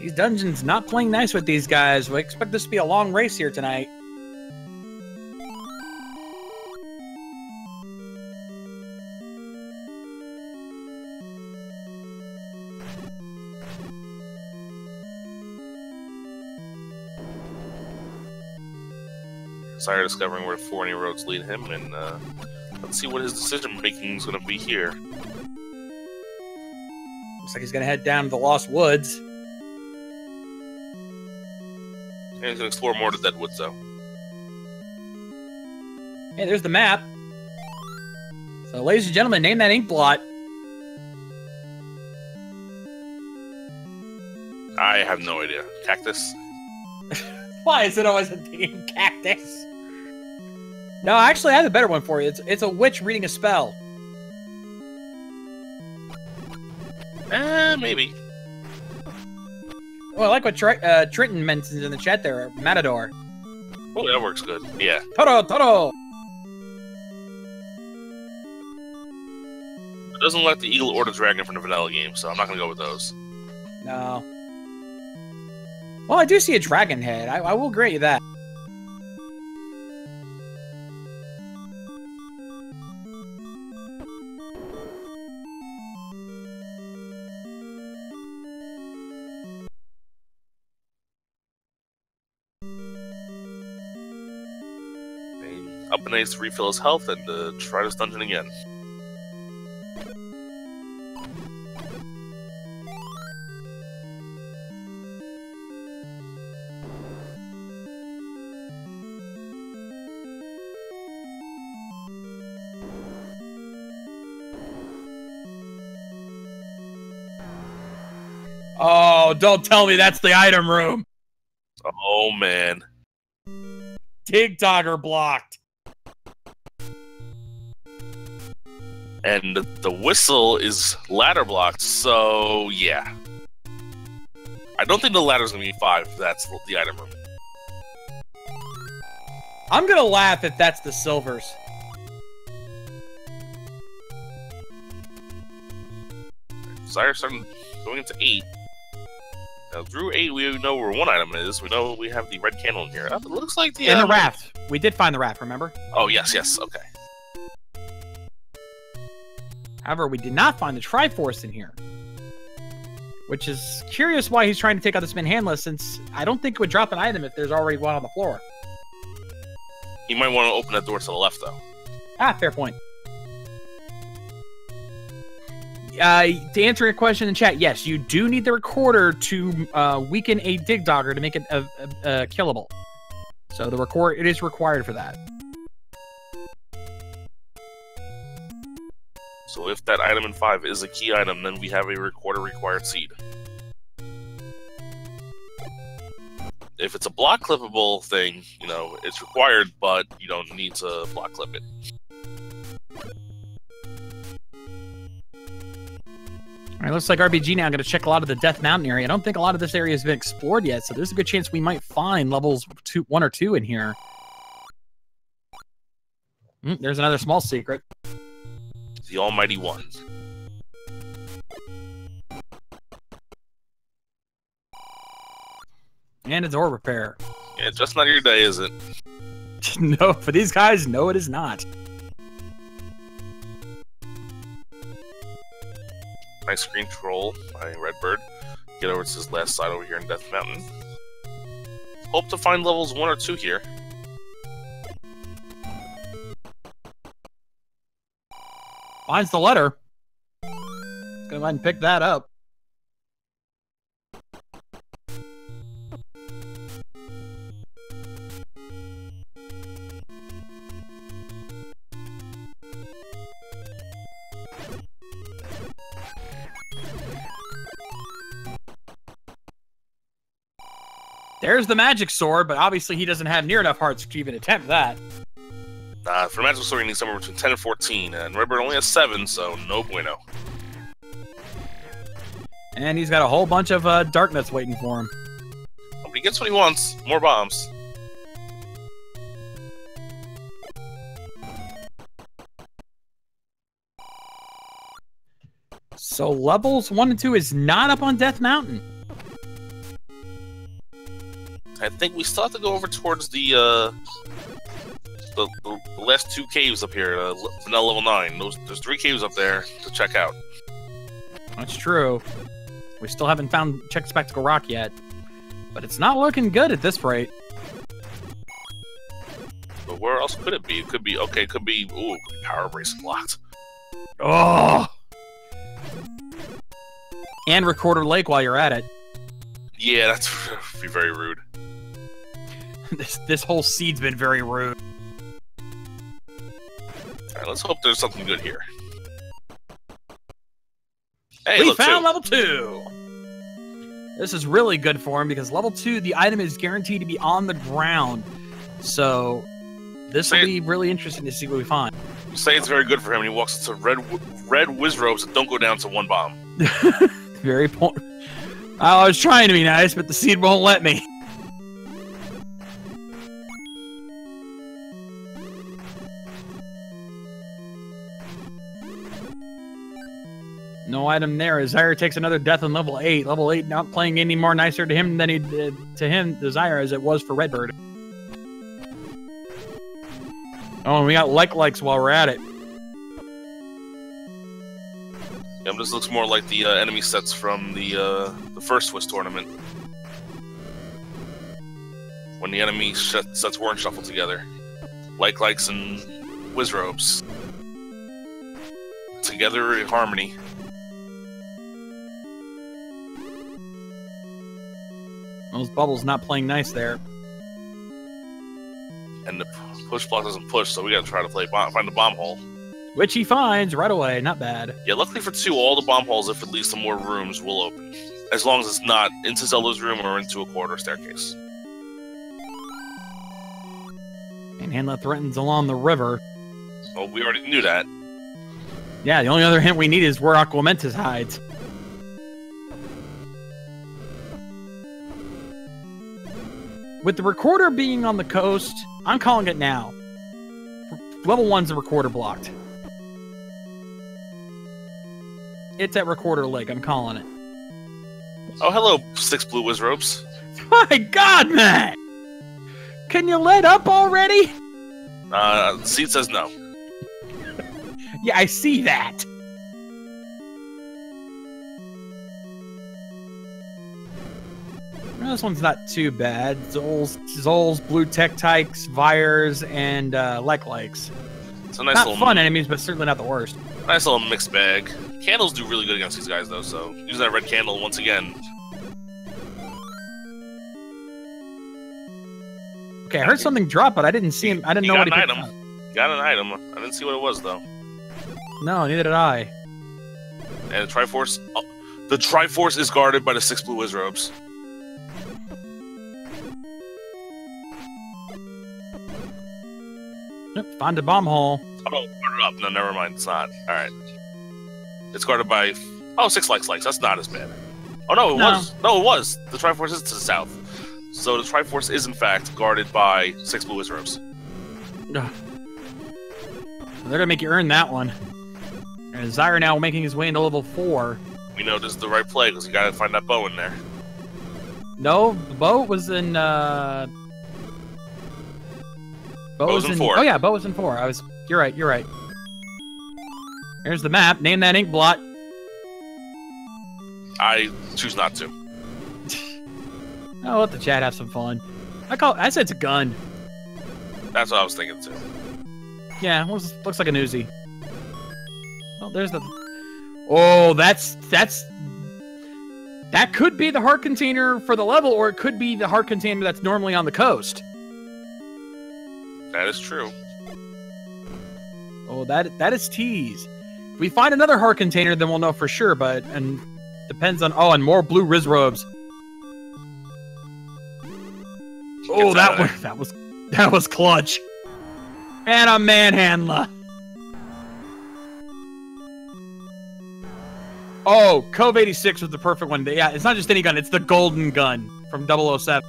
These dungeons not playing nice with these guys. We expect this to be a long race here tonight. Zyre discovering where thorny roads lead him, and let's see what his decision making is going to be here. Looks like he's gonna head down to the Lost Woods. And he's going to explore more of the Deadwoods, though. Hey, there's the map. So, ladies and gentlemen, name that ink blot. I have no idea. Cactus? Why is it always a damn cactus? No, actually, I have a better one for you. It's a witch reading a spell. Maybe. Well, I like what Trenton mentions in the chat there. Matador. Oh, that works good. Yeah. Toro! It doesn't like the eagle or the dragon from the vanilla game, so I'm not going to go with those. No. Well, I do see a dragon head. I will grant you that. Up an ace to refill his health and try this dungeon again. Oh, don't tell me that's the item room. Oh, man. Dig Dogger blocked. And the whistle is ladder blocked, so yeah. I don't think the ladder's gonna be 5 if that's the item room. I'm gonna laugh if that's the silvers. Zyre starting going into 8. Now through 8 we know where one item is. We know we have the red candle in here. It looks like the and the raft. We did find the raft, remember? Oh yes, okay. However, we did not find the Triforce in here. Which is curious why he's trying to take out this manhandless, since I don't think it would drop an item if there's already one on the floor. He might want to open that door to the left, though. Ah, fair point. To answer your question in chat, yes, you do need the recorder to weaken a Dig Dogger to make it killable. So it is required for that. So if that item in 5 is a key item, then we have a recorder required seed. If it's a block clippable thing, you know, it's required, but you don't need to block clip it. Alright, looks like RBG now going to check a lot of the Death Mountain area. I don't think a lot of this area has been explored yet, so there's a good chance we might find levels 1 or 2 in here. There's another small secret. The Almighty One. And it's ore repair. Yeah, just not your day, is it? No, for these guys, no, it is not. Nice screen troll by Redbird. Get over to his last side over here in Death Mountain. Hope to find levels 1 or 2 here. Finds the letter. Let's go ahead and pick that up. There's the magic sword, but obviously he doesn't have near enough hearts to even attempt that. For magic sword, you need somewhere between 10 and 14, and Redbird only has 7, so no bueno. And he's got a whole bunch of dark nuts waiting for him. But he gets what he wants. More bombs. So levels 1 and 2 is not up on Death Mountain. I think we still have to go over towards the last 2 caves up here, vanilla level 9. There's 3 caves up there to check out. That's true. We still haven't checked Spectacle Rock yet. But it's not looking good at this rate. But where else could it be? It could be, okay, it could be, ooh, power bracing locked. Oh! And Recorder Lake while you're at it. Yeah, that's be very rude. This whole seed's been very rude. Alright, let's hope there's something good here. Hey, we look, found level 2! This is really good for him because level 2, the item is guaranteed to be on the ground. So, this will be really interesting to see what we find. You say it's very good for him, and he walks into red whiz robes that don't go down to 1 bomb. Very point. I was trying to be nice, but the seed won't let me. No item there. Zyre takes another death on level 8. Level 8 not playing any more nicer to him than he did to him, the Zyre, as it was for Redbird. Oh, and we got likes while we're at it. Yeah, this looks more like the enemy sets from the first Swiss tournament. When the enemy sets weren't shuffled together. Likes and whiz robes. Together in harmony. Those bubbles not playing nice there. And the push block doesn't push, so we gotta try to find the bomb hole. Which he finds right away, not bad. Yeah, luckily for 2, all the bomb holes, if it leads to more rooms, will open. As long as it's not into Zelda's room or into a corridor staircase. And Handla threatens along the river. Well, we already knew that. Yeah, the only other hint we need is where Aquamentus hides. With the recorder being on the coast, I'm calling it now. Level 1's the recorder blocked. It's at Recorder Lake, I'm calling it. Oh, hello, 6 blue whiz ropes. My god, man! Can you let up already? The seed says no. Yeah, I see that. Well, this one's not too bad. Zol's, Blue Tech-Tykes, Vires, and Likes. It's a nice not little fun enemies, but certainly not the worst. Nice little mixed bag. Candles do really good against these guys, though, so using that red candle once again. Okay, I heard something drop, but I didn't see him. I didn't know what he picked up. Got an item. I didn't see what it was, though. No, neither did I. And the Triforce... Oh, the Triforce is guarded by the 6 blue whiz robes. Yep, find a bomb hole. Oh, guarded up. No, never mind. It's not. Alright. It's guarded by... Oh, 6 likes. That's not as bad. Oh, no, it was. No, it was. The Triforce is to the south. So the Triforce is, in fact, guarded by 6 blue whiz robes. They're gonna make you earn that one. And Zyre now making his way into level 4. We know this is the right play, because you gotta find that bow in there. No, the bow was in, Bow was in 4. Oh yeah, bow was in 4. You're right. Here's the map. Name that ink blot. I choose not to. I'll let the chat have some fun. I said it's a gun. That's what I was thinking too. Yeah, looks like an Uzi. Oh, there's the... Oh, that could be the heart container for the level, or it could be the heart container that's normally on the coast. That is true. Oh, that is tease. If we find another heart container, then we'll know for sure, and depends on... Oh, and more blue Riz robes. Oh, that was clutch. And a manhandler. Oh, Cove 86 was the perfect one. Yeah, it's not just any gun, it's the golden gun from 007.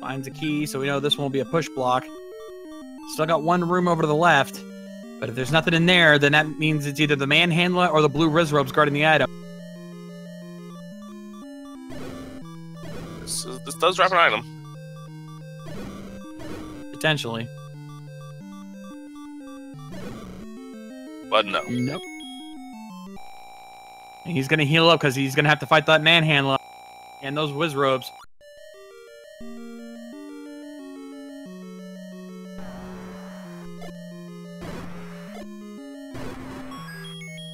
Finds a key, so we know this one will be a push block. Still got one room over to the left, but if there's nothing in there, then that means it's either the manhandler or the blue Rizrobes guarding the item. This does drop an item. Potentially. But no. Nope. And he's gonna heal up because he's gonna have to fight that manhandler and those Wizrobes.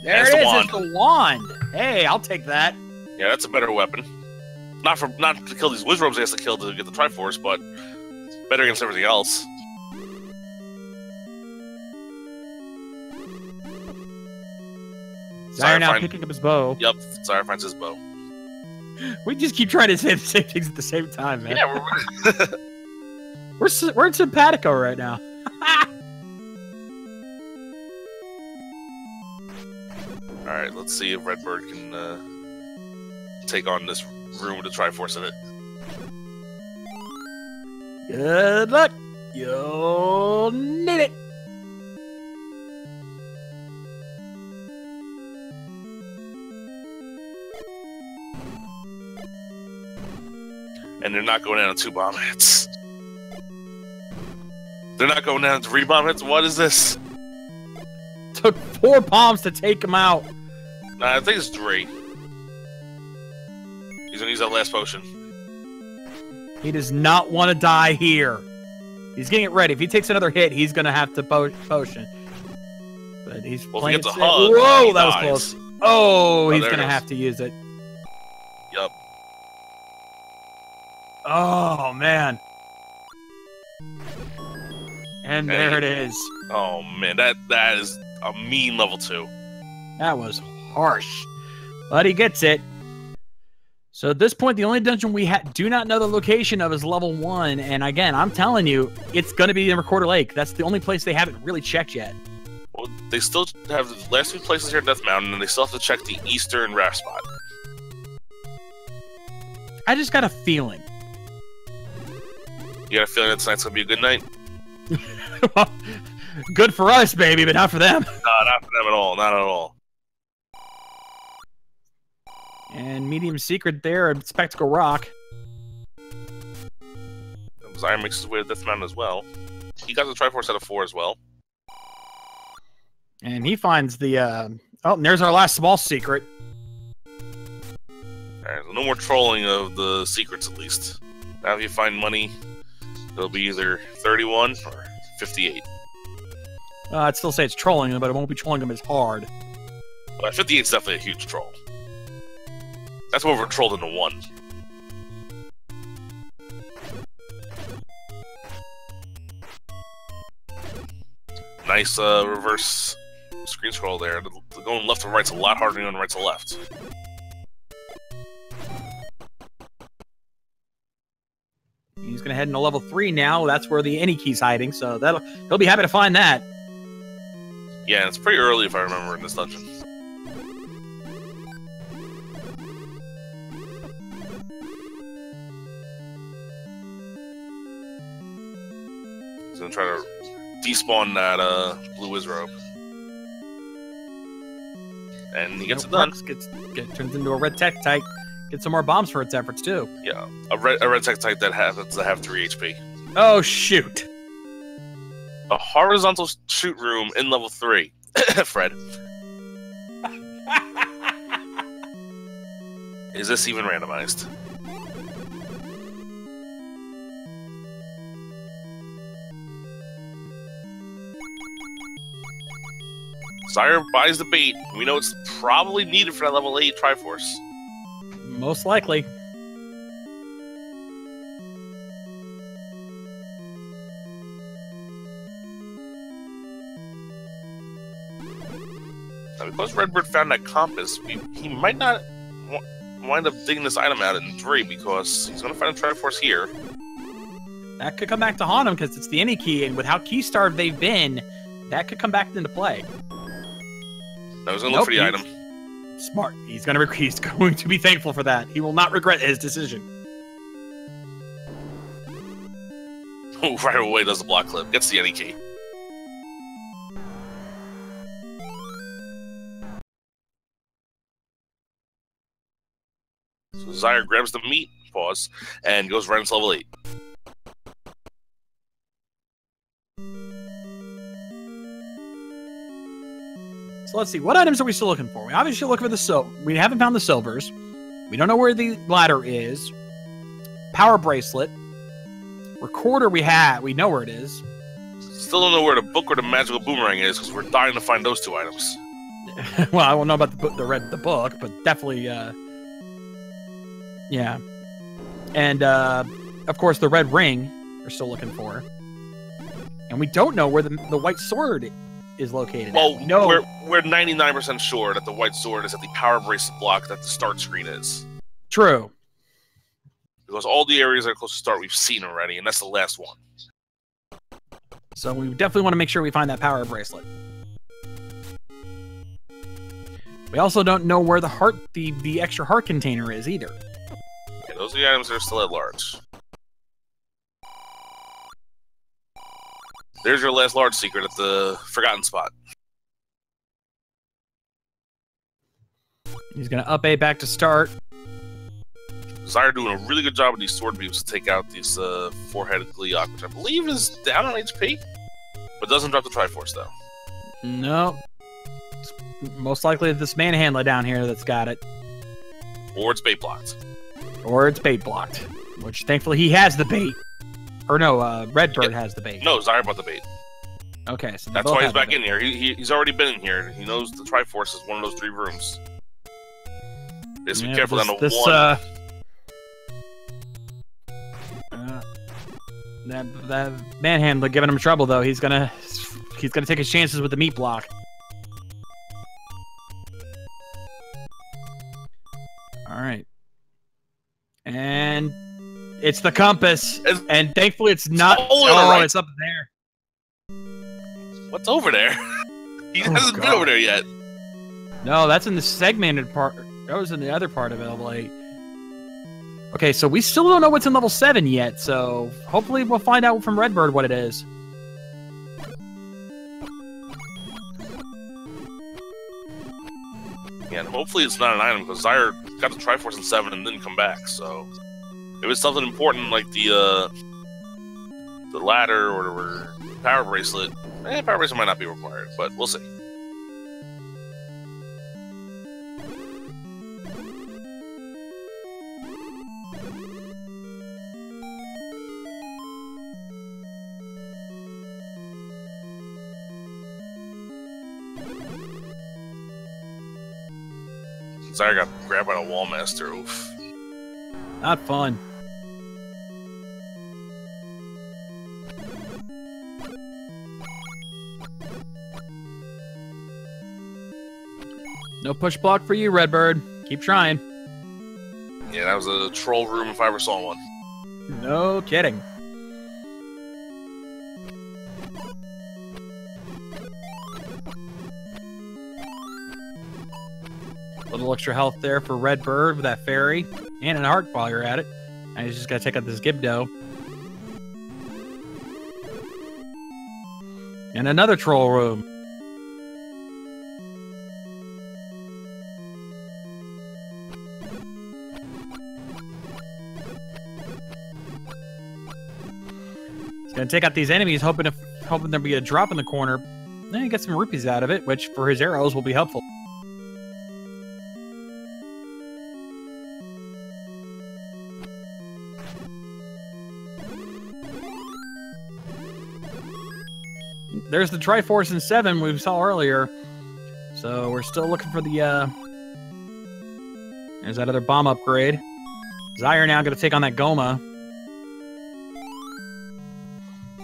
There it is, it's the wand. Hey, I'll take that. Yeah, that's a better weapon. Not to kill these Wizrobes he has to kill to get the Triforce, but better against everything else. Zyre now picking up his bow. Yep, Zyre finds his bow. We just keep trying to say the same things at the same time, man. Yeah, we're in simpatico right now. Alright, let's see if Redbird can take on this room with the Triforce in it. Good luck! You'll need it! And they're not going down to 2 bomb hits. They're not going down to 3 bomb hits? What is this? Took 4 bombs to take him out. Nah, I think it's 3. He's gonna use that last potion. He does not want to die here. He's getting it ready. If he takes another hit, he's gonna have to potion. But he's playing if he gets a hug, whoa, that was dies. close. Oh, he's there gonna it is. have to use it. Yup. Oh man. And there it is. Oh man, that is a mean level 2. That was harsh. But he gets it. So at this point, the only dungeon we do not know the location of is level 1. And again, I'm telling you, it's going to be in Recorder Lake. That's the only place they haven't really checked yet. Well, they still have the last 2 places here at Death Mountain, and they still have to check the eastern raft spot. I just got a feeling. You got a feeling that tonight's gonna be a good night? Good for us, baby, but not for them. No, not for them at all. Not at all. And medium secret there at Spectacle Rock. Zyre makes his way to Death Mountain as well. He got the Triforce out of 4 as well. And he finds the, oh, and there's our last small secret. Alright, so no more trolling of the secrets, at least. Now if you find money, it'll be either 31 or 58. I'd still say it's trolling them, but it won't be trolling them as hard. But 58 is definitely a huge troll. That's more of a troll than a 1. Nice reverse screen scroll there. Going left to right's a lot harder than going right to left. He's going to head into level 3 now. That's where the any key's hiding, so he'll be happy to find that. Yeah, it's pretty early if I remember in this dungeon. He's gonna try to despawn that blue Wizrobe. And he gets it done. Turns into a red Tektite. Get some more bombs for its efforts, too. Yeah, a red Tektite that happens to have 3 HP. Oh, shoot. A horizontal shoot room in level 3. Fred. Is this even randomized? Zyre buys the bait. We know it's probably needed for that level 8 Triforce. Most likely. Now, because Redbird found that compass, he might not wind up digging this item out in 3 because he's going to find a Triforce here. That could come back to haunt him because it's the any key, and with how key starved they've been, That could come back into play. I was going to look for the item. Smart. He's going to be thankful for that. He will not regret his decision. Oh, right away does the block clip. Gets the any key. So Zyre grabs the meat, pause, and goes right into level 8. So let's see, what items are we still looking for? We obviously look for the we haven't found the silvers. We don't know where the ladder is. Power bracelet. Recorder we know where it is. Still don't know where the book or the magical boomerang is because we're dying to find those two items. Well, I don't know about the book, but definitely yeah. And of course the red ring we're still looking for. And we don't know where the white sword is located. Well, we're 99% sure that the white sword is at the power bracelet block that the start screen is. True. Because all the areas that are close to start we've seen already, and that's the last one. So we definitely want to make sure we find that power bracelet. We also don't know where the extra heart container is either. Okay, those are the items that are still at large. There's your last large secret at the forgotten spot. He's going to up A back to start. Zyre doing a really good job with these sword beams to take out these four-headed Gleeok, which I believe is down on HP, but doesn't drop the Triforce, though. No. It's most likely this manhandler down here that's got it. Or it's bait blocked. Or it's bait blocked, which thankfully he has the bait. Or no, Redbird has the bait. No, Zyre bought the bait. Okay, so that's why he's back in here. He's already been in here. He knows the Triforce is one of those 3 rooms. Just be careful down to one. That manhandler giving him trouble though. He's gonna take his chances with the meat block. All right, and it's the compass, and thankfully it's not. Right. It's up there. What's over there? He hasn't been over there yet. No, that's in the segmented part. That was in the other part of LA. Okay, so we still don't know what's in level 7 yet, so hopefully we'll find out from Redbird what it is. Yeah, and hopefully it's not an item, because Zyre got the Triforce in 7 and didn't come back, so... If it's something important like the ladder or the power bracelet, power bracelet might not be required, but we'll see. Zyre got grabbed by a wall master. Oof. Not fun. No push block for you, Redbird. Keep trying. Yeah, that was a troll room if I ever saw one. No kidding. A little extra health there for Redbird with that fairy. And a heart while you're at it. And he's just got to take out this Gibdo. And another troll room. He's going to take out these enemies, hoping there'll be a drop in the corner. Then he gets some rupees out of it, which for his arrows will be helpful. There's the Triforce in 7 we saw earlier. So we're still looking for the, there's that other bomb upgrade. Zyre now going to take on that Goma.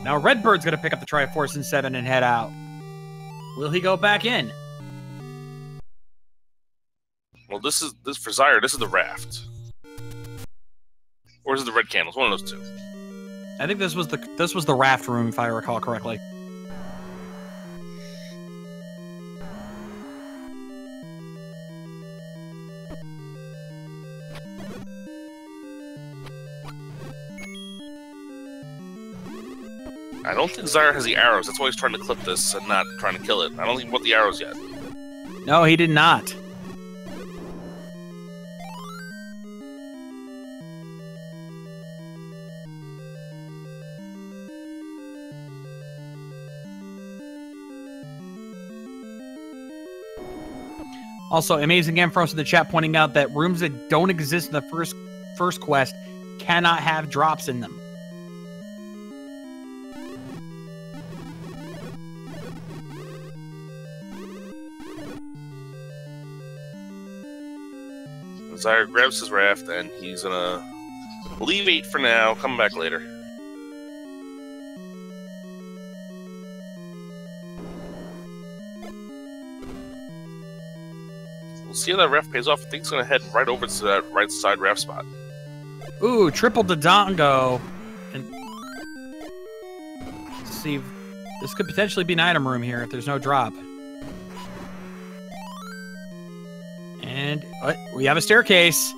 Now Redbird's going to pick up the Triforce in 7 and head out. Will he go back in? Well, this for Zyre, this is the raft. Or is it the red candles? One of those two. I think this was the raft room, if I recall correctly. I don't think Zyre has the arrows. That's why he's trying to clip this and not trying to kill it. I don't think he bought the arrows yet. No, he did not. Also, amazing Ampharos in the chat pointing out that rooms that don't exist in the first quest cannot have drops in them. Zyre grabs his raft and he's gonna alleviate for now, come back later. We'll see how that raft pays off. I think it's gonna head right over to that right side raft spot. Ooh, triple Dodongo. And let's see, this could potentially be an item room here if there's no drop. And we have a staircase.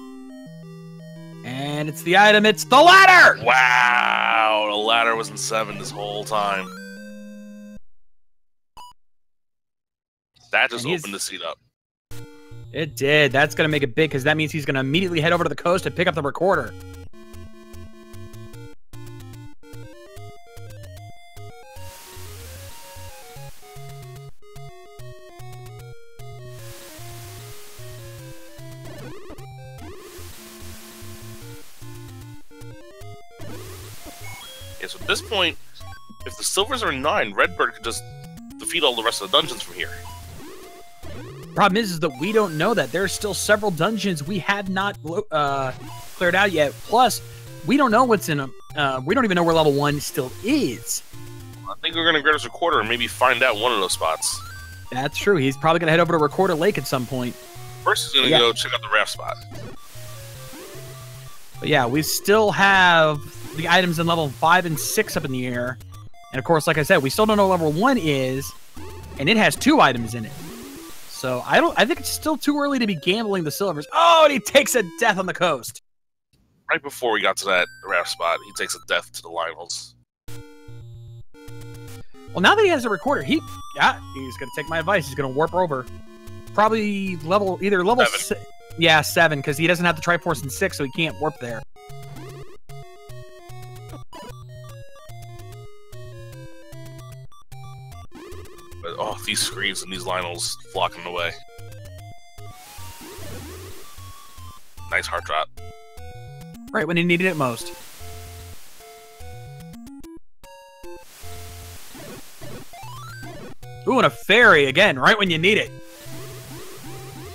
And it's the item. It's the ladder! Wow! The ladder was in 7 this whole time. That just opened the seat up. It did. That's going to make it big because that means he's going to immediately head over to the coast and pick up the recorder. Yeah, so at this point, if the silvers are 9, Redbird could just defeat all the rest of the dungeons from here. Problem is that we don't know that. There's still several dungeons we have not cleared out yet. Plus, we don't know what's in them. We don't even know where level 1 still is. I think we're going to grab his recorder and maybe find out one of those spots. That's true. He's probably going to head over to Recorder Lake at some point. First, he's going to go check out the raft spot. But yeah, we still have the items in level 5 and 6 up in the air. And of course, like I said, we still don't know what level 1 is. And it has 2 items in it. So I think it's still too early to be gambling the silvers. Oh, and he takes a death on the coast. Right before we got to that raft spot, he takes a death to the Lionels. Well, now that he has a recorder, he's going to take my advice. He's going to warp over. Probably either level 7. Yeah, 7, because he doesn't have the Triforce in 6, so he can't warp there. But, oh, these screens and these Lionels flocking away. Nice heart drop. Right when he needed it most. Ooh, and a fairy again, right when you need it.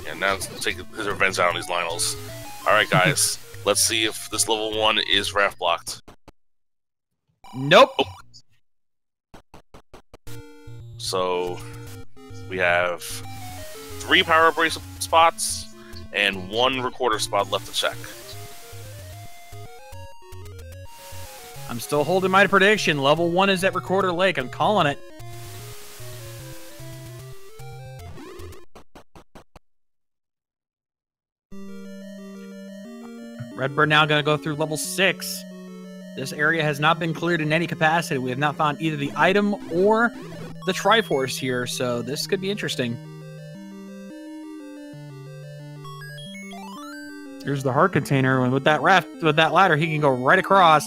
And now let's take his revenge out on these Lionels. Alright, guys. Let's see if this level 1 is raft blocked. Nope. Oh. So, we have 3 power bracelet spots and 1 recorder spot left to check. I'm still holding my prediction. Level 1 is at Recorder Lake. I'm calling it. Redbird now going to go through level 6. This area has not been cleared in any capacity. We have not found either the item or the Triforce here, so this could be interesting. Here's the heart container, and with that ladder, he can go right across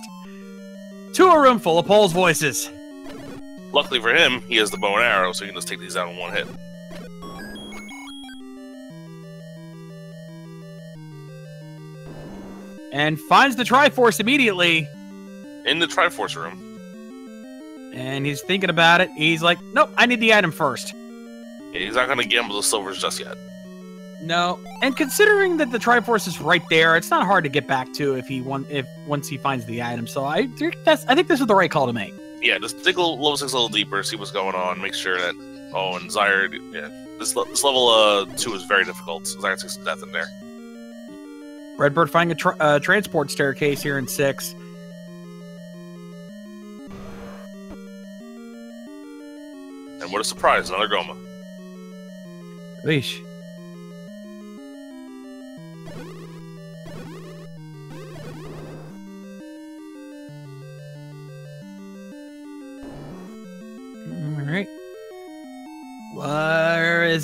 to a room full of Pole's voices. Luckily for him, he has the bow and arrow, so he can just take these out in one hit. And finds the Triforce immediately. In the Triforce room. And he's thinking about it. He's like, nope, I need the item first. Yeah, he's not going to gamble the silvers just yet. No. And considering that the Triforce is right there, it's not hard to get back to once he finds the item. So I think this is the right call to make. Yeah, just dig level 6 a little deeper, see what's going on, make sure that... Oh, and Zyre... Yeah, this level 2 is very difficult. Zyre takes some death in there. Redbird finding a transport staircase here in 6. And what a surprise, another Goma. Leash.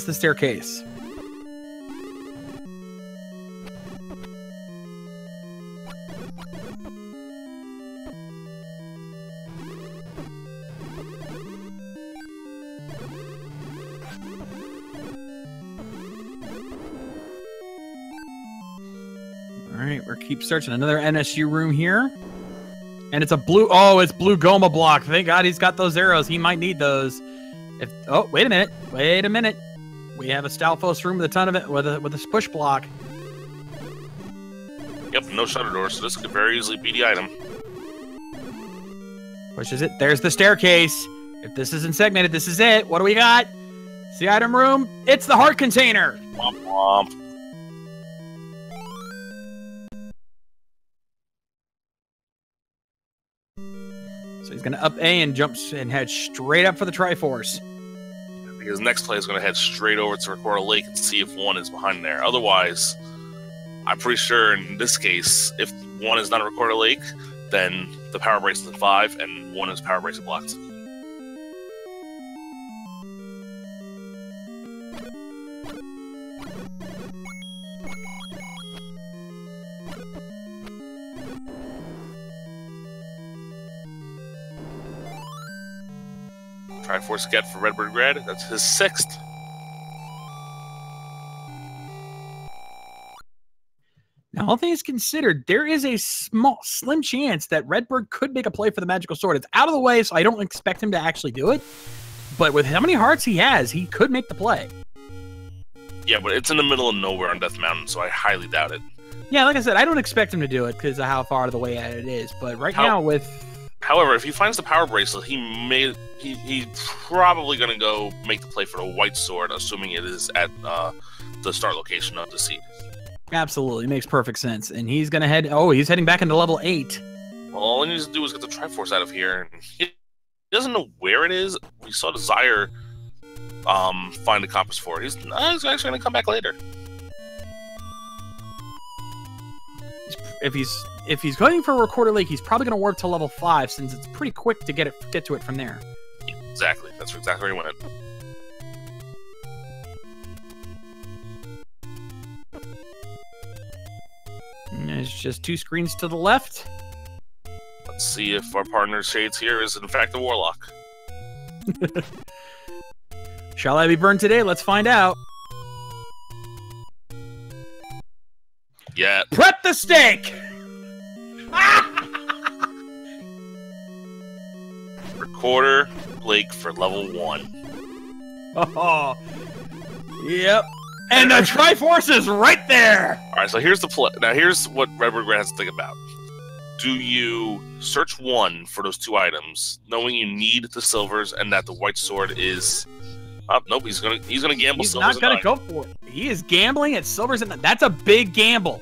is the staircase. Alright, we'll keep searching. Another NSU room here. And it's a blue... Oh, it's blue Goma block. Thank God he's got those arrows. He might need those. Oh, wait a minute. Wait a minute. We have a Stalfos room with a ton of it with a push block. Yep, no shutter door, so this could very easily be the item. Pushes it. There's the staircase. If this isn't segmented, this is it. What do we got? It's the item room. It's the heart container. Womp womp. So he's going to up A and jumps and head straight up for the Triforce. His next play is going to head straight over to Recorder Lake and see if 1 is behind there. Otherwise, I'm pretty sure in this case, if 1 is not a Recorder Lake, then the power bracelet is 5 and 1 is power bracelet blocked. Triforce get for Redbirdgrad. That's his 6th. Now, all things considered, there is a slim chance that Redbird could make a play for the magical sword. It's out of the way, so I don't expect him to actually do it. But with how many hearts he has, he could make the play. Yeah, but it's in the middle of nowhere on Death Mountain, so I highly doubt it. Yeah, like I said, I don't expect him to do it because of how far out of the way it is. But right now with... However, if he finds the power bracelet, he's probably going to go make the play for the white sword, assuming it is at the start location of the seed. Absolutely, makes perfect sense. And he's going to head... Oh, he's heading back into level 8. Well, all he needs to do is get the Triforce out of here. He doesn't know where it is. We saw the Zyre find the compass for it. He's actually going to come back later. If he's going for a Recorder Lake, he's probably going to warp to level 5 since it's pretty quick to get to it from there. Exactly. That's exactly where he went. And there's just 2 screens to the left. Let's see if our partner Shades here is in fact a Warlock. Shall I be burned today? Let's find out. Yeah. Prep the steak! Recorder Lake for level 1. Oh, yep. And the Triforce is right there! Alright, so here's the play. Now here's what Redbirdgrad has to think about. Do you search 1 for those 2 items, knowing you need the silvers and that the white sword is... nope, he's gonna gamble silvers. He's not gonna go for it. He is gambling at silvers and that's a big gamble.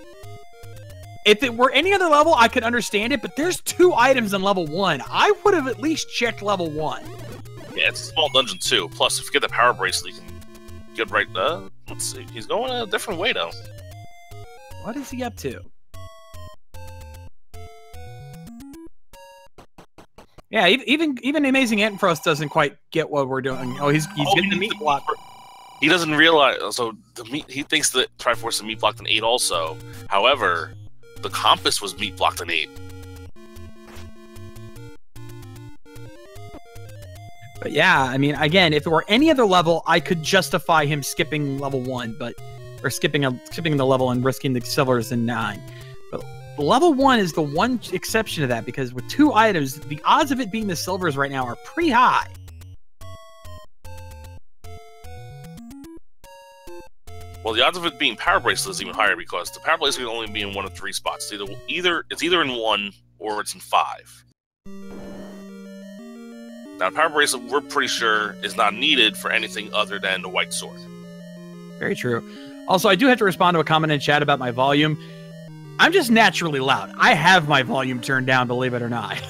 If it were any other level, I could understand it, but there's 2 items in level 1. I would have at least checked level 1. Yeah, it's a small dungeon too. Plus, if you get the power bracelet, you can get right. Let's see. He's going a different way though. What is he up to? Yeah, even Amazing Antfrost doesn't quite get what we're doing. Oh, he's getting the meat block. He doesn't realize. So he thinks that Triforce is meat blocked in 8 also. However, the compass was meat blocked in 8. But yeah, I mean, again, if it were any other level, I could justify him skipping level 1, or skipping the level and risking the silvers in 9. But level 1 is the one exception to that because with 2 items, the odds of it being the silvers right now are pretty high. Well, the odds of it being power bracelet is even higher because the power bracelet can only be in 1 of 3 spots. It's either in 1 or it's in 5. Now, power bracelet, we're pretty sure, is not needed for anything other than the white sword. Very true. Also, I do have to respond to a comment in chat about my volume. I'm just naturally loud. I have my volume turned down, believe it or not.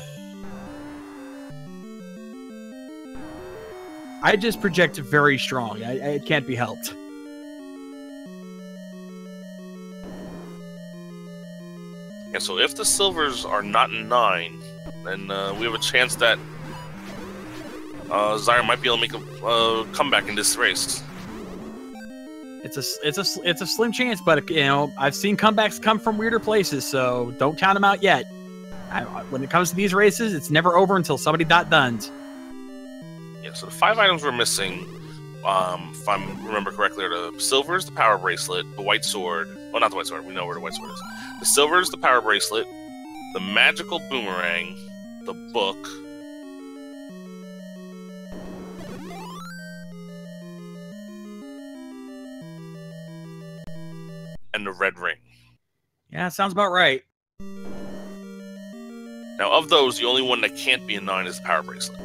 I just project very strong. It can't be helped. Yeah, so if the silvers are not in 9, then we have a chance that Zyre might be able to make a comeback in this race. It's a slim chance, but you know, I've seen comebacks come from weirder places, so don't count them out yet. When it comes to these races, it's never over until somebody done. Yeah, so the 5 items we're missing, if I remember correctly, are the silvers, the power bracelet, the white sword. Well, not the white sword. We know where the white sword is. The silvers, the power bracelet, the magical boomerang, the book, and the red ring. Yeah, sounds about right. Now, of those, the only one that can't be a 9 is the power bracelet.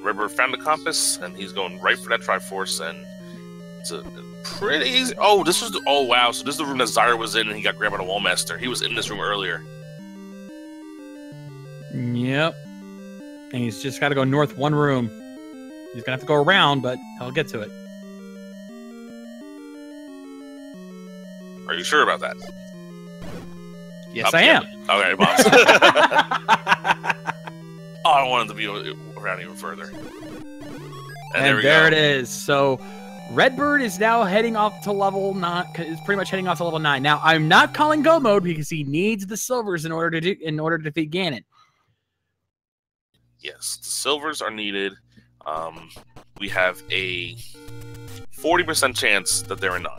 Redbird found the compass, and he's going right for that Triforce, and it's a pretty easy. Oh, this was oh wow! So this is the room that Zyre was in, and he got grabbed by the Wallmaster. He was in this room earlier. Yep. And he's just got to go north 1 room. He's gonna have to go around, but he'll get to it. Are you sure about that? Yes, I am. Okay, boss. Oh, I wanted to be around even further. And there it is. So Redbird is now heading off to level 9. Is pretty much heading off to level 9. Now I'm not calling go mode because he needs the silvers in order to defeat Ganon. Yes, the silvers are needed. We have a 40% chance that they're a 9.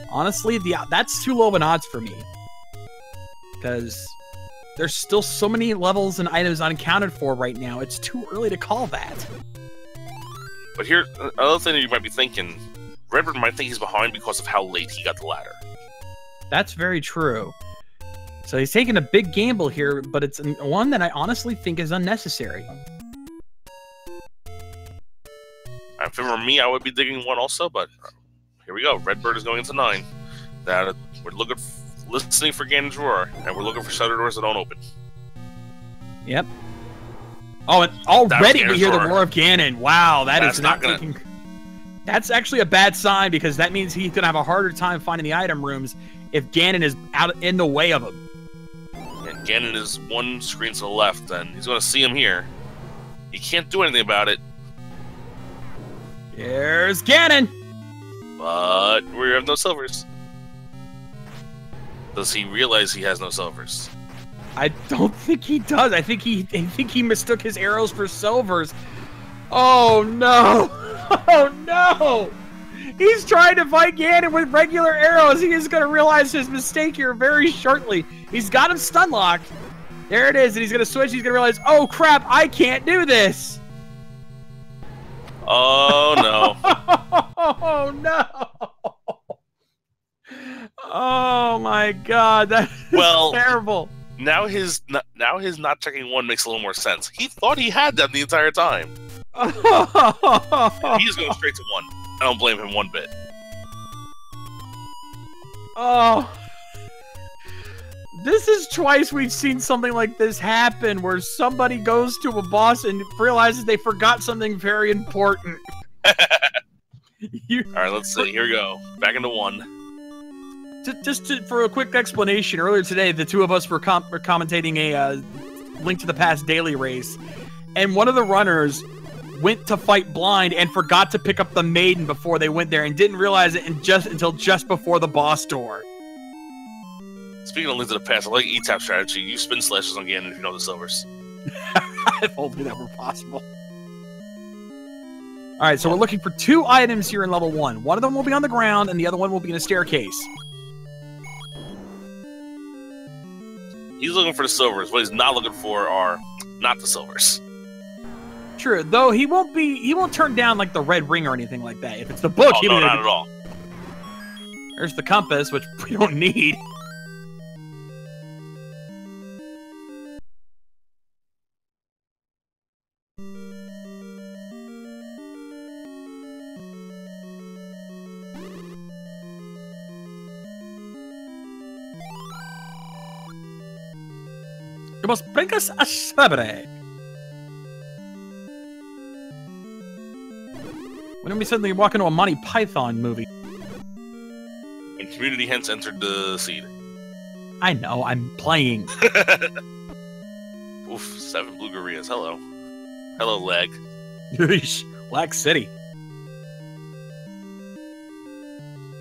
Honestly, that's too low of an odds for me. Because there's still so many levels and items unaccounted for right now. It's too early to call that. But here's another thing that you might be thinking. Redbird might think he's behind because of how late he got the ladder. That's very true. So he's taking a big gamble here, but it's one that I honestly think is unnecessary. If it were me, I would be digging 1 also, but here we go. Redbird is going into 9. That we're listening for Ganon's roar, and we're looking for shutter doors that don't open. Yep. Oh, and already we hear the roar of Ganon. Wow, that's not gonna... That's actually a bad sign, because that means he's gonna have a harder time finding the item rooms if Ganon is out in the way of him. And Ganon is 1 screen to the left, and he's gonna see him here. He can't do anything about it. Here's Ganon! But we have no silvers. Does he realize he has no silvers? I don't think he does. I think he mistook his arrows for silvers. Oh no! Oh no! He's trying to fight Ganon with regular arrows. He is going to realize his mistake here very shortly. He's got him stun locked. There it is, and he's going to switch. He's going to realize, oh crap, I can't do this. Oh no! Oh no! Oh my God, that is terrible. Now his not checking 1 makes a little more sense. He thought he had them the entire time. He's going straight to 1. I don't blame him 1 bit. Oh. This is twice we've seen something like this happen, where somebody goes to a boss and realizes they forgot something very important. Alright, let's see. Here we go. Back into 1. For a quick explanation, earlier today, the 2 of us were commentating a Link to the Past daily race, and one of the runners went to fight blind and forgot to pick up the maiden before they went there, and didn't realize it until just before the boss door. Speaking of Link to the Past, I like E-Tap strategy. You spin slashes on Ganon if you know the silvers. If only that were possible. Alright, so we're looking for 2 items here in level 1. One of them will be on the ground, and the other one will be in a staircase. He's looking for the silvers. What he's not looking for are not the silvers. True, though he won't turn down like the red ring or anything like that. If it's the book, no, not at all. There's the compass, which we don't need. You must bring us a celebrity. When did we suddenly walk into a Monty Python movie? When community hence entered the seed. I know, I'm playing. Oof, 7 blue gorillas. Hello. Hello, leg. Black City.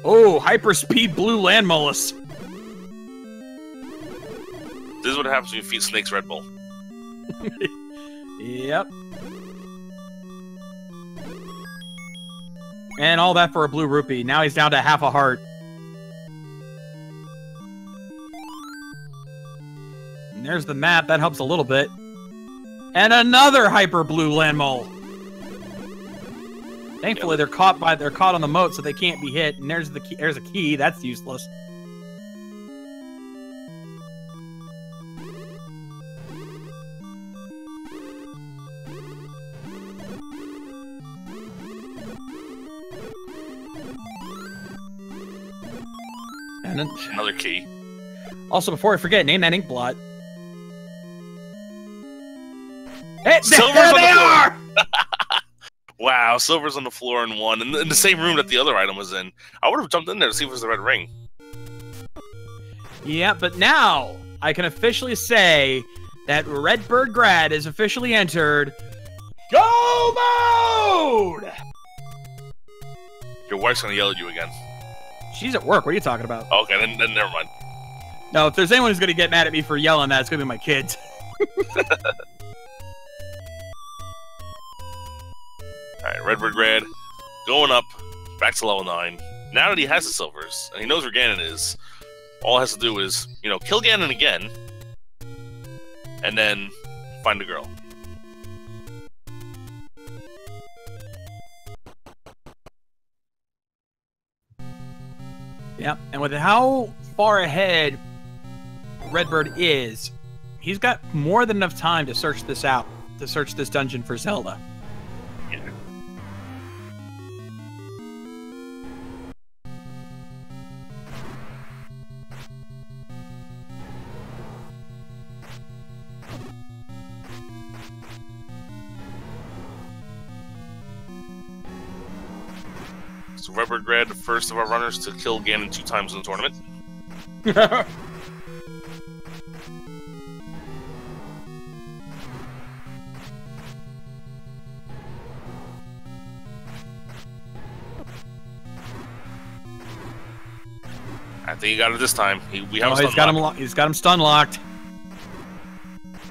Oh, hyperspeed blue land mollusk. This is what happens when you feed snakes Red Bull. Yep. And all that for a blue rupee. Now he's down to half a heart. And there's the map. That helps a little bit. And another hyper blue land mole. Thankfully, they're caught on the moat, so they can't be hit. And there's the key. There's a key. That's useless. And then, another key. Also, before I forget, name that ink blot. Hey, Silver's there on they the floor. are! Wow, silver's on the floor in one, in the same room that the other item was in. I would have jumped in there to see if it was the red ring. Yeah, but now I can officially say that Redbirdgrad is officially entered Go Mode! Your wife's gonna yell at you again. She's at work. What are you talking about? Okay, then never mind. No, if there's anyone who's going to get mad at me for yelling that, it's going to be my kids. Alright, Redbirdgrad going up, back to level 9. Now that he has the silvers, and he knows where Ganon is, all he has to do is, kill Ganon again, and then find a girl. Yeah, and with how far ahead Redbird is, he's got more than enough time to search this out, to search this dungeon for Zelda. Yeah. So Redbirdgrad, the first of our runners to kill Ganon 2 times in the tournament. I think he got it this time. We have he's got him stun locked.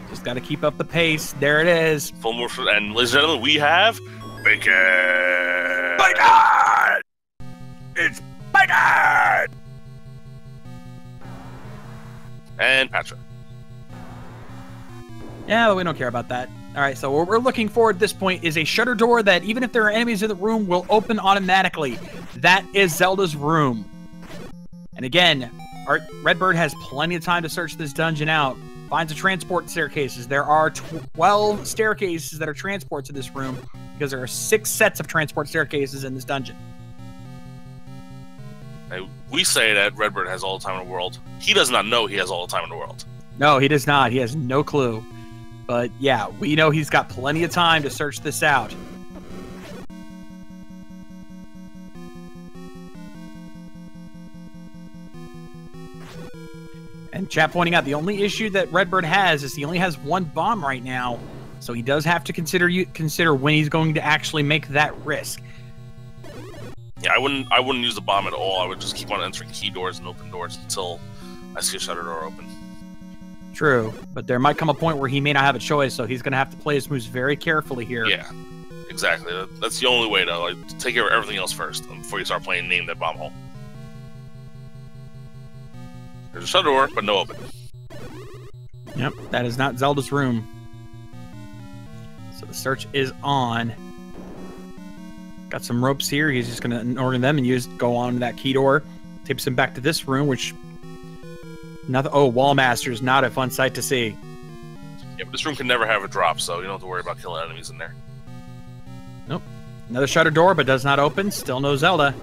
Just got to keep up the pace. There it is. Full more, and ladies and gentlemen, we have Bacon. Bacon! It's Bacon! And Patra. Yeah, but we don't care about that. All right, so what we're looking for at this point is a shutter door that, even if there are enemies in the room, will open automatically. That is Zelda's room. And again, Redbird has plenty of time to search this dungeon out. Finds the transport staircases. There are 12 staircases that are transport to this room, because there are 6 sets of transport staircases in this dungeon. We say that Redbird has all the time in the world. He does not know he has all the time in the world. No, he does not. He has no clue. But yeah, we know he's got plenty of time to search this out. And chat pointing out, the only issue that Redbird has is he only has 1 bomb right now, so he does have to consider when he's going to actually make that risk. Yeah, I wouldn't use the bomb at all. I would just keep on entering key doors and open doors until I see a shutter door open. True, but there might come a point where he may not have a choice, so he's going to have to play his moves very carefully here. Yeah, exactly. That's the only way, though. Like, take care of everything else first before you start playing Name That Bomb Hole. There's a shutter door, but no open. Yep, that is not Zelda's room. So the search is on. Got some ropes here. He's just going to ignore them and go on to that key door. Takes him back to this room, which... Oh, Wallmaster's not a fun sight to see. Yeah, but this room can never have a drop, so you don't have to worry about killing enemies in there. Nope. Another shutter door, but does not open. Still no Zelda.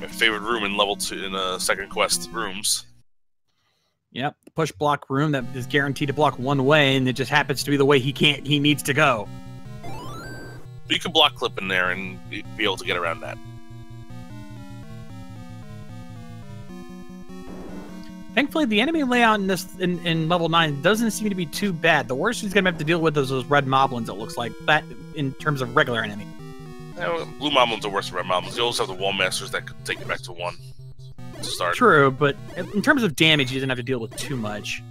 My favorite room in level 2 in second quest rooms. Yep, push block room that is guaranteed to block one way, and it just happens to be the way he needs to go. But you can block clip in there and be able to get around that. Thankfully, the enemy layout in level 9 doesn't seem to be too bad. The worst he's gonna have to deal with is those red moblins. It looks like that in terms of regular enemy. Yeah, blue moblins are worse than red moblins. You also have the wall masters that could take you back to 1 to start. True, but in terms of damage, he doesn't have to deal with too much.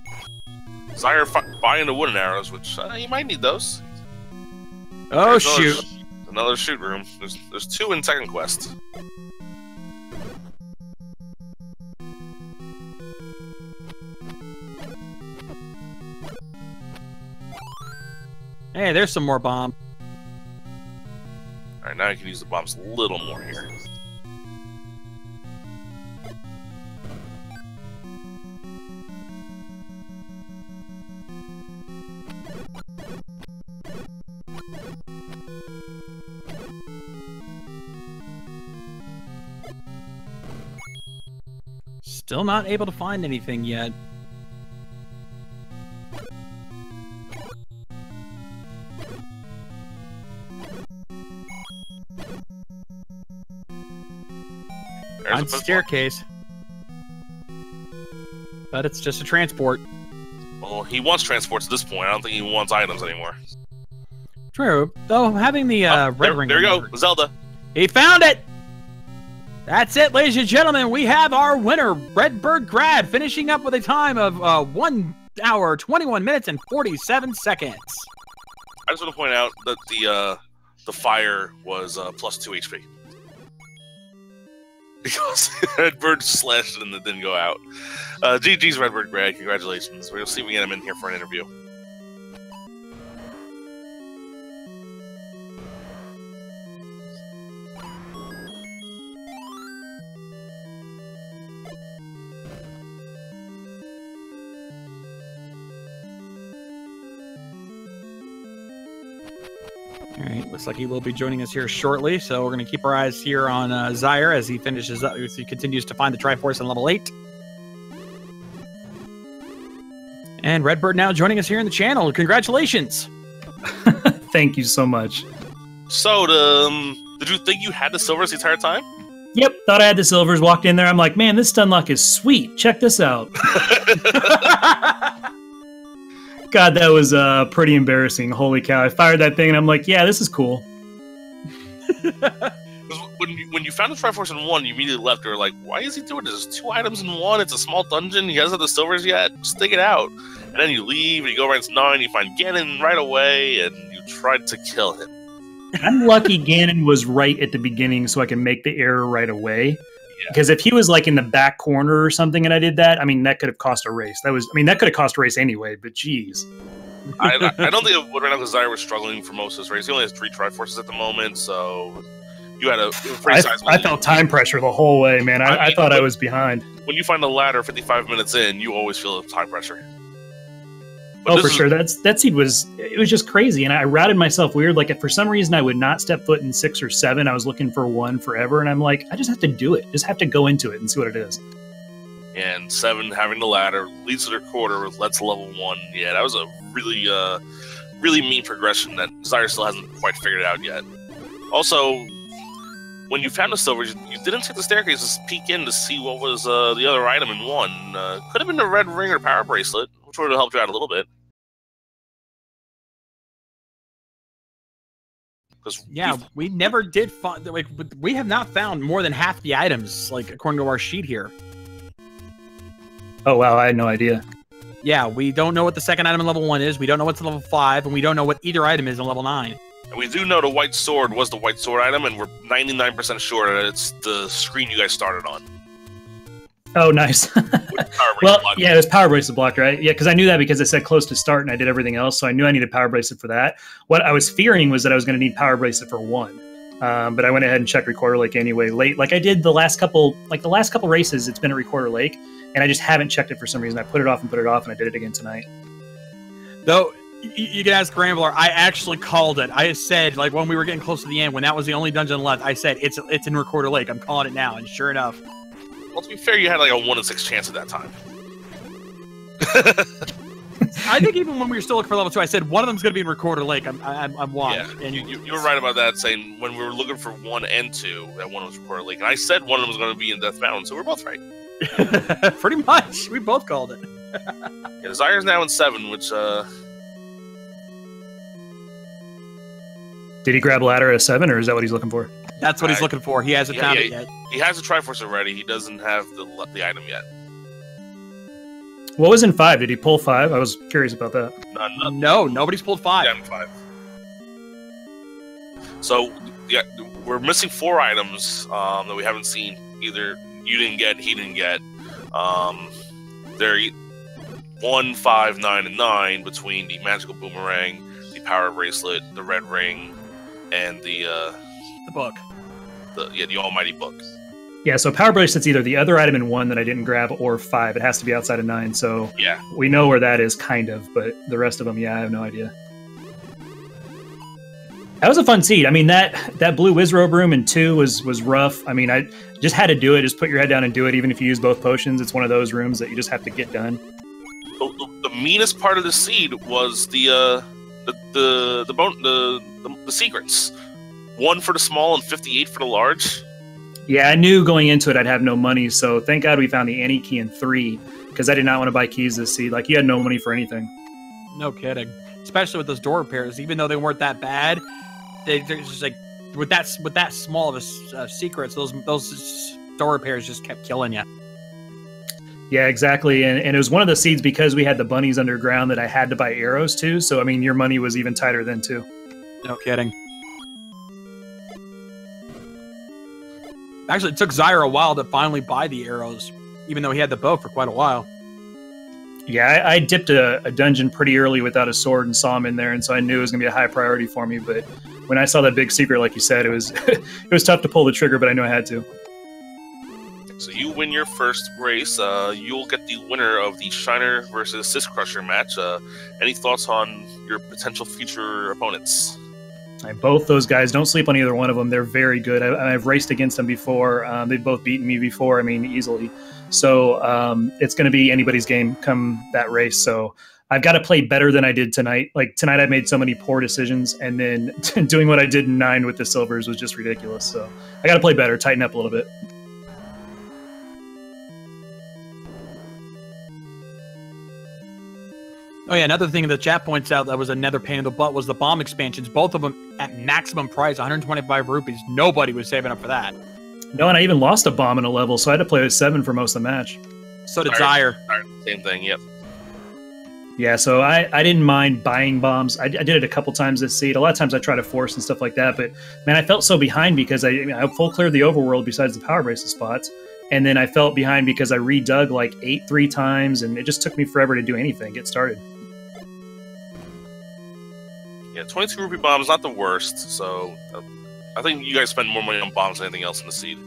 Zyre buying the wooden arrows, which you might need those. Oh, shoot. Another shoot room. There's 2 in second quest. Hey, there's some more bomb. Alright, now you can use the bombs a little more here. Still not able to find anything yet. On staircase. But it's just a transport. Well, he wants transports at this point. I don't think he wants items anymore. True. Though having the red ring. There you go, Zelda. He found it! That's it, ladies and gentlemen. We have our winner, Redbirdgrad, finishing up with a time of 1 hour, 21 minutes, and 47 seconds. I just want to point out that the fire was plus 2 HP. Because Redbird slashed it and it didn't go out. GG's Redbirdgrad, congratulations. We'll see if we get him in here for an interview. Alright, looks like he will be joining us here shortly, so we're going to keep our eyes here on Zyre as he finishes up, as he continues to find the Triforce in level 8. And Redbird now joining us here in the channel. Congratulations! Thank you so much. So, did you think you had the silvers the entire time? Yep, thought I had the silvers, walked in there, I'm like, man, this stun lock is sweet. Check this out. God, that was pretty embarrassing. Holy cow. I fired that thing and I'm like, yeah, this is cool. When you found the Triforce in 1, you immediately left. You were like, why is he doing this? There's 2 items in 1. It's a small dungeon. He hasn't had the silvers yet. Stick it out. And then you leave and you go right to 9. You find Ganon right away and you tried to kill him. I'm lucky Ganon was right at the beginning so I can make the error right away. Yeah. Because if he was like in the back corner or something and I did that, I mean, that could have cost a race. That could have cost a race anyway, but geez. I don't think it would right now because Zyre was struggling for most of this race. He only has 3 Triforces at the moment, so you had a pretty sizable I felt time pressure the whole way, man. I thought I was behind. When you find the ladder 55 minutes in, you always feel time pressure. But for sure. That seed was just crazy, and I routed myself weird. Like, if for some reason I would not step foot in 6 or 7, I was looking for 1 forever, and I'm like, I just have to do it. Just have to go into it and see what it is. And 7 having the ladder leads to their quarter, let's level 1. Yeah, that was a really, really mean progression that Zyre still hasn't quite figured out yet. Also, when you found the silvers, you didn't take the staircase to peek in to see what was the other item in 1. Could have been the red ring or power bracelet, which would have helped you out a little bit. Yeah, we never did find, like, we have not found more than half the items, like, according to our sheet here. Oh, wow, I had no idea. Yeah, we don't know what the second item in level 1 is, we don't know what's in level 5, and we don't know what either item is in level 9. And we do know the white sword was the white sword item, and we're 99% sure that it's the screen you guys started on. Oh, nice. Well, yeah, it was power bracelet blocked, right? Yeah, because I knew that because it said close to start and I did everything else, so I knew I needed power bracelet for that. What I was fearing was that I was going to need power bracelet for 1. But I went ahead and checked Recorder Lake anyway late. Like I did the last couple races, it's been at Recorder Lake, and I just haven't checked it for some reason. I put it off, and I did it again tonight. Though, you can ask Rambler, I actually called it. I said, like, when we were getting close to the end, when that was the only dungeon left, I said, it's in Recorder Lake. I'm calling it now, and sure enough. Well, to be fair, you had like a 1 in 6 chance at that time. I think even when we were still looking for level 2, I said one of them's going to be in Recorder Lake. I'm watching. Yeah, and you were right about that, saying when we were looking for 1 and 2, that one was Recorder Lake. And I said one of them was going to be in Death Mountain, so we're both right. Pretty much. We both called it. Yeah, Zyre's now in 7, which... Did he grab ladder at 7, or is that what he's looking for? That's what he's looking for. He hasn't found it yet. He has the Triforce already. He doesn't have the item yet. What was in 5? Did he pull 5? I was curious about that. No, nobody's pulled 5. Yeah, 5. So, yeah, we're missing 4 items that we haven't seen. Either you didn't get, he didn't get. They're 1, 5, 9, and 9 between the Magical Boomerang, the Power Bracelet, the Red Ring, and the book. The Almighty Book. Yeah, so Power Bracelet's either the other item in 1 that I didn't grab or 5. It has to be outside of 9, so yeah, we know where that is, kind of, but the rest of them, yeah, I have no idea. That was a fun seed. I mean, that blue Wizrobe room in 2 was rough. I mean, I just had to do it. Just put your head down and do it, even if you use both potions. It's one of those rooms that you just have to get done. The meanest part of the seed was the secrets. 1 for the small and 58 for the large. Yeah, I knew going into it I'd have no money, so thank God we found the Annie key in 3, because I did not want to buy keys this seed. Like, you had no money for anything. No kidding. Especially with those door repairs, even though they weren't that bad, they're just like with that small of a secrets, those door repairs just kept killing you. Yeah, exactly. And it was one of the seeds because we had the bunnies underground that I had to buy arrows too. So I mean, your money was even tighter then too. No kidding. Actually, it took Zyre a while to finally buy the arrows, even though he had the bow for quite a while. Yeah, I dipped a dungeon pretty early without a sword and saw him in there, and so I knew it was going to be a high priority for me. But when I saw that big secret, like you said, it was it was tough to pull the trigger, but I knew I had to. So you win your first race. You'll get the winner of the Shiner versus Sis Crusher match. Any thoughts on your potential future opponents? Both those guys, don't sleep on either one of them. They're very good. I've raced against them before. They've both beaten me before, I mean, easily. So it's going to be anybody's game come that race. So I've got to play better than I did tonight. Like tonight I made so many poor decisions, and then doing what I did in 9 with the silvers was just ridiculous. So I got to play better, tighten up a little bit. Oh yeah, another thing the chat points out that was another pain in the butt was the bomb expansions. Both of them at maximum price, 125 rupees. Nobody was saving up for that. No, and I even lost a bomb in a level, so I had to play with 7 for most of the match. So did Zyre. Same thing, yep. Yeah, so I didn't mind buying bombs. I did it a couple times this seed. A lot of times I try to force and stuff like that, but man, I felt so behind because I full cleared the overworld besides the power bracelet spots. And then I felt behind because I redug like 8 3 times, and it just took me forever to do anything, get started. Yeah, 22 rupee bombs not the worst, so I think you guys spend more money on bombs than anything else in the seed.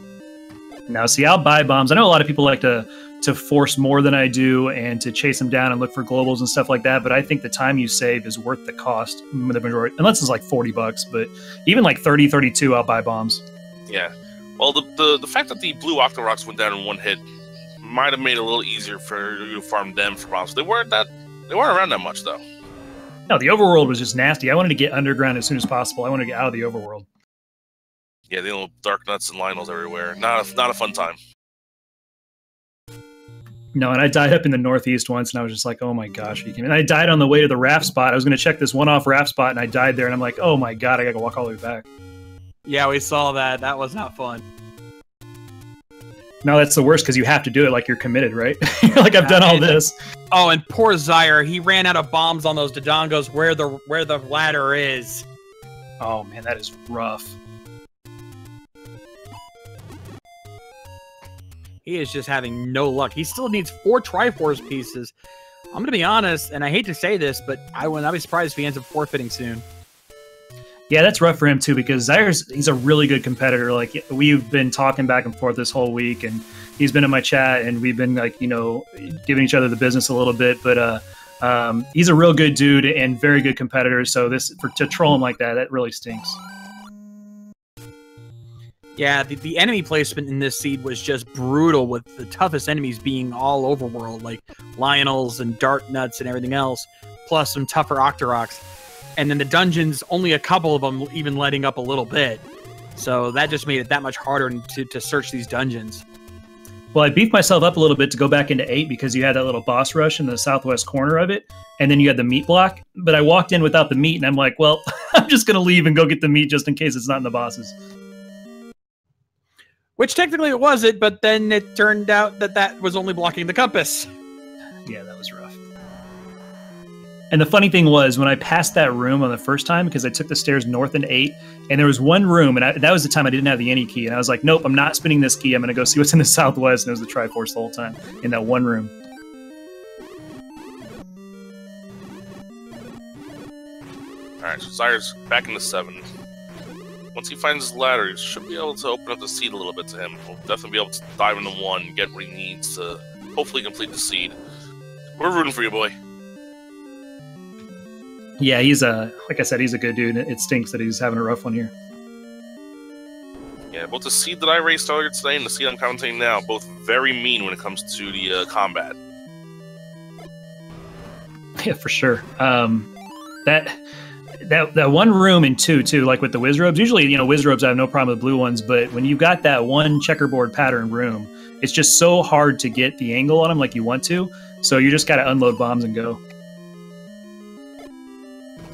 Now, see, I'll buy bombs. I know a lot of people like to force more than I do and to chase them down and look for globals and stuff like that, but I think the time you save is worth the cost, the majority, unless it's like $40, but even like 30, 32, I'll buy bombs. Yeah. Well, the fact that the blue Octoroks went down in 1 hit might have made it a little easier for you to farm them for bombs. They weren't around that much, though. No, the overworld was just nasty. I wanted to get underground as soon as possible. I wanted to get out of the overworld. Yeah, the little dark nuts and Lionels everywhere. Not a fun time. No, and I died up in the northeast once, and I was just like, oh my gosh. And I died on the way to the raft spot. I was going to check this one-off raft spot, and I died there, and I'm like, oh my god, I got to walk all the way back. Yeah, we saw that. That was not fun. No, that's the worst because you have to do it like you're committed, right? You're like, I've done all this. Oh, and poor Zyre, he ran out of bombs on those Dodongos where the ladder is. Oh man, that is rough. He is just having no luck. He still needs 4 Triforce pieces. I'm going to be honest, and I hate to say this, but I would not be surprised if he ends up forfeiting soon. Yeah, that's rough for him too, because he's a really good competitor. Like, we've been talking back and forth this whole week, and he's been in my chat, and we've been like, giving each other the business a little bit. But he's a real good dude and very good competitor. So to troll him like that really stinks. Yeah, the enemy placement in this seed was just brutal, with the toughest enemies being all overworld, like Lionels and Dart Nuts and everything else, plus some tougher Octoroks. And then the dungeons, only a couple of them even letting up a little bit. So that just made it that much harder to search these dungeons. Well, I beefed myself up a little bit to go back into 8 because you had that little boss rush in the southwest corner of it, and then you had the meat block. But I walked in without the meat, and I'm like, well, I'm just going to leave and go get the meat just in case it's not in the bosses. Which technically it wasn't, but then it turned out that was only blocking the compass. Yeah, that was rough. And the funny thing was, when I passed that room on the first time, because I took the stairs north in 8, and there was one room, and that was the time I didn't have the any key, and I was like, nope, I'm not spinning this key, I'm going to go see what's in the southwest, and it was the Triforce the whole time, in that one room. Alright, so Zyre's back into 7. Once he finds his ladder, he should be able to open up the seed a little bit to him. We'll definitely be able to dive into 1, get what he needs to hopefully complete the seed. We're rooting for you, boy. Yeah, like I said, he's a good dude. It stinks that he's having a rough one here. Yeah, both the seed that I raced earlier today and the seed I'm commentating now, both very mean when it comes to the combat. Yeah, for sure. That one room in 2 too, like with the Wizrobes. Usually, Wizrobes I have no problem with blue ones, but when you've got that one checkerboard pattern room, it's just so hard to get the angle on them like you want to. So you just got to unload bombs and go.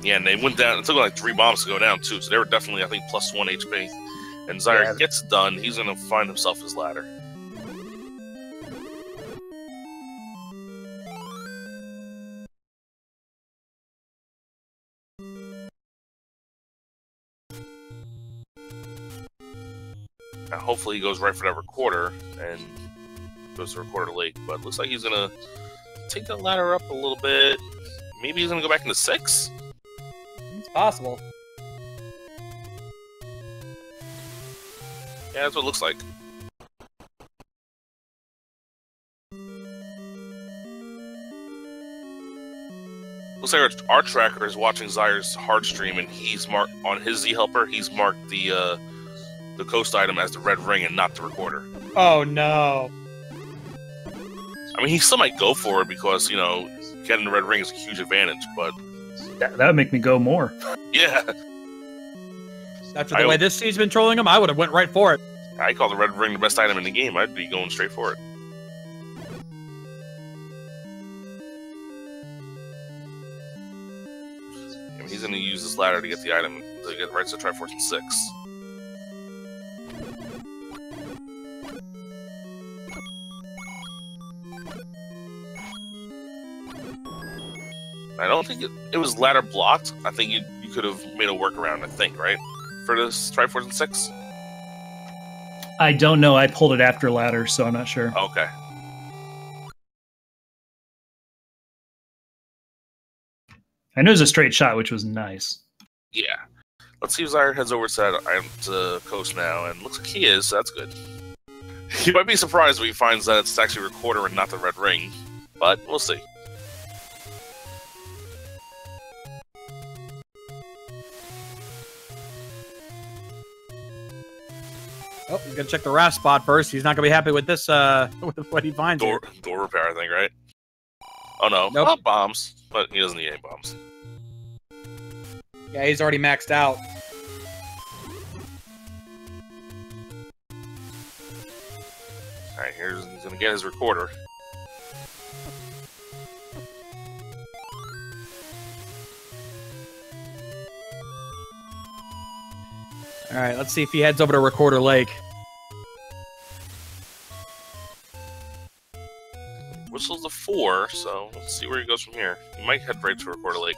Yeah, and they went down. It took like 3 bombs to go down too, so they were definitely, I think, plus 1 HP. And Zyre gets done. He's gonna find himself his ladder. Now, hopefully, he goes right for that recorder and goes to Recorder Lake. But it looks like he's gonna take that ladder up a little bit. Maybe he's gonna go back into 6. It's possible. Yeah, that's what it looks like. Looks like our tracker is watching Zyre's hard stream, and he's marked on his Z helper. He's marked the coast item as the red ring and not the recorder. Oh no! I mean, he still might go for it because getting the red ring is a huge advantage, but that would make me go more. Yeah. After the way this seed's been trolling him, I would have went right for it. I call the red ring the best item in the game. I'd be going straight for it. I mean, he's going to use this ladder to get the item, to get right to Triforce in 6. I don't think it was ladder blocked. I think you could have made a workaround, I think, right? For this Triforce in 6? I don't know. I pulled it after ladder, so I'm not sure. Okay. I know it was a straight shot, which was nice. Yeah. Let's see if Zyre heads over to that item to coast now, and looks like he is, so that's good. He might be surprised when he finds that it's actually a recorder and not the red ring, but we'll see. Oh, he's gonna check the RAF spot first. He's not gonna be happy with this, with what he finds. Door repair, I think, right? Oh no, nope. Not bombs, but he doesn't need any bombs. Yeah, he's already maxed out. Alright, he's gonna get his recorder. Alright, let's see if he heads over to Recorder Lake. Whistle's the 4, so let's see where he goes from here. He might head right to Recorder Lake.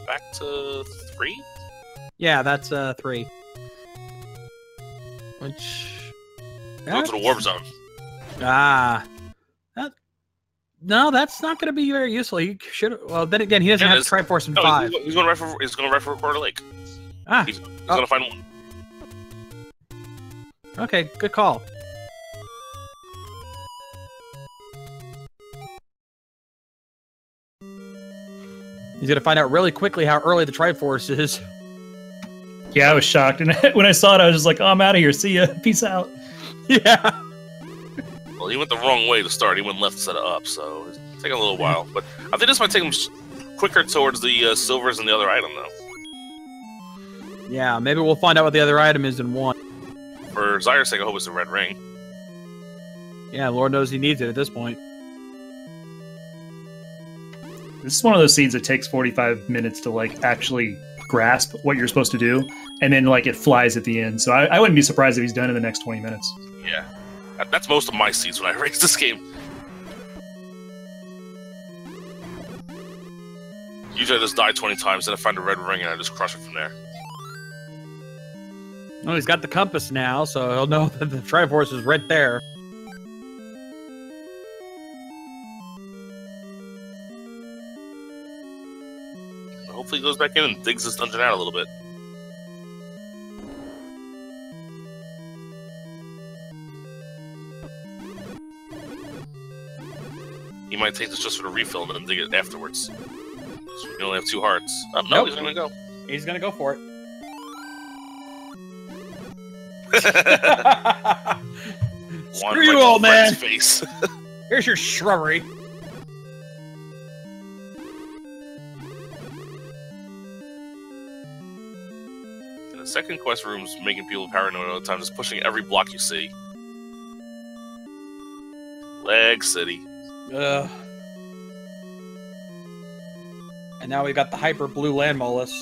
Back to 3? Yeah, that's 3. Which... Go to the warp zone. Ah. No, that's not going to be very useful. He should. Well, then again, he doesn't have Triforce in 5. He's going right for Recorder Lake. Ah. He's going to find one. Okay, good call. He's going to find out really quickly how early the Triforce is. Yeah, I was shocked. And when I saw it, I was just like, oh, I'm out of here. See ya. Peace out. Yeah. Well, he went the wrong way to start. He went left instead of up, so it's taking a little while. But I think this might take him quicker towards the silvers and the other item, though. Yeah, maybe we'll find out what the other item is in 1. For Zyre's sake, I hope it's a red ring. Yeah, Lord knows he needs it at this point. This is one of those seeds that takes 45 minutes to, like, actually grasp what you're supposed to do, and then, like, it flies at the end. So I wouldn't be surprised if he's done in the next 20 minutes. Yeah. That's most of my seeds when I race this game. Usually I just die 20 times, then I find a red ring, and I just crush it from there. Oh, he's got the compass now, so he'll know that the Triforce is right there. Hopefully he goes back in and digs this dungeon out a little bit. He might take this just for the refill and then dig it afterwards. So we only have 2 hearts. Oh, no, he's gonna go. He's gonna go for it. Screw you, old man! Face. Here's your shrubbery. And the second quest room's making people paranoid all the time, just pushing every block you see. Leg City. Ugh. And now we've got the hyper blue land mollusk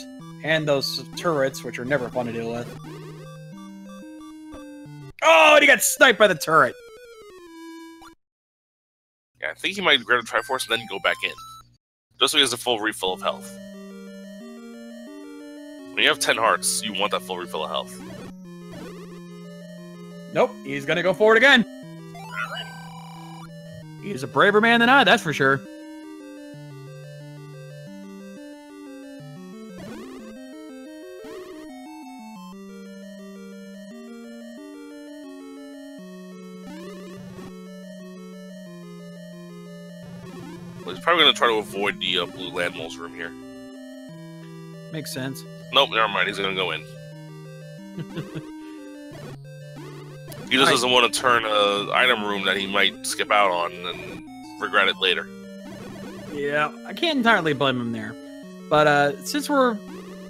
and those turrets, which are never fun to deal with. Oh, and he got sniped by the turret. Yeah, I think he might grab the Triforce and then go back in. Just so he has a full refill of health. When you have 10 hearts, you want that full refill of health. Nope, he's gonna go for it again. He's a braver man than I, that's for sure. Well, he's probably going to try to avoid the blue land moles room here. Makes sense. Nope, never mind. He's going to go in. He just doesn't want to turn an item room that he might skip out on and regret it later. Yeah, I can't entirely blame him there. But since we're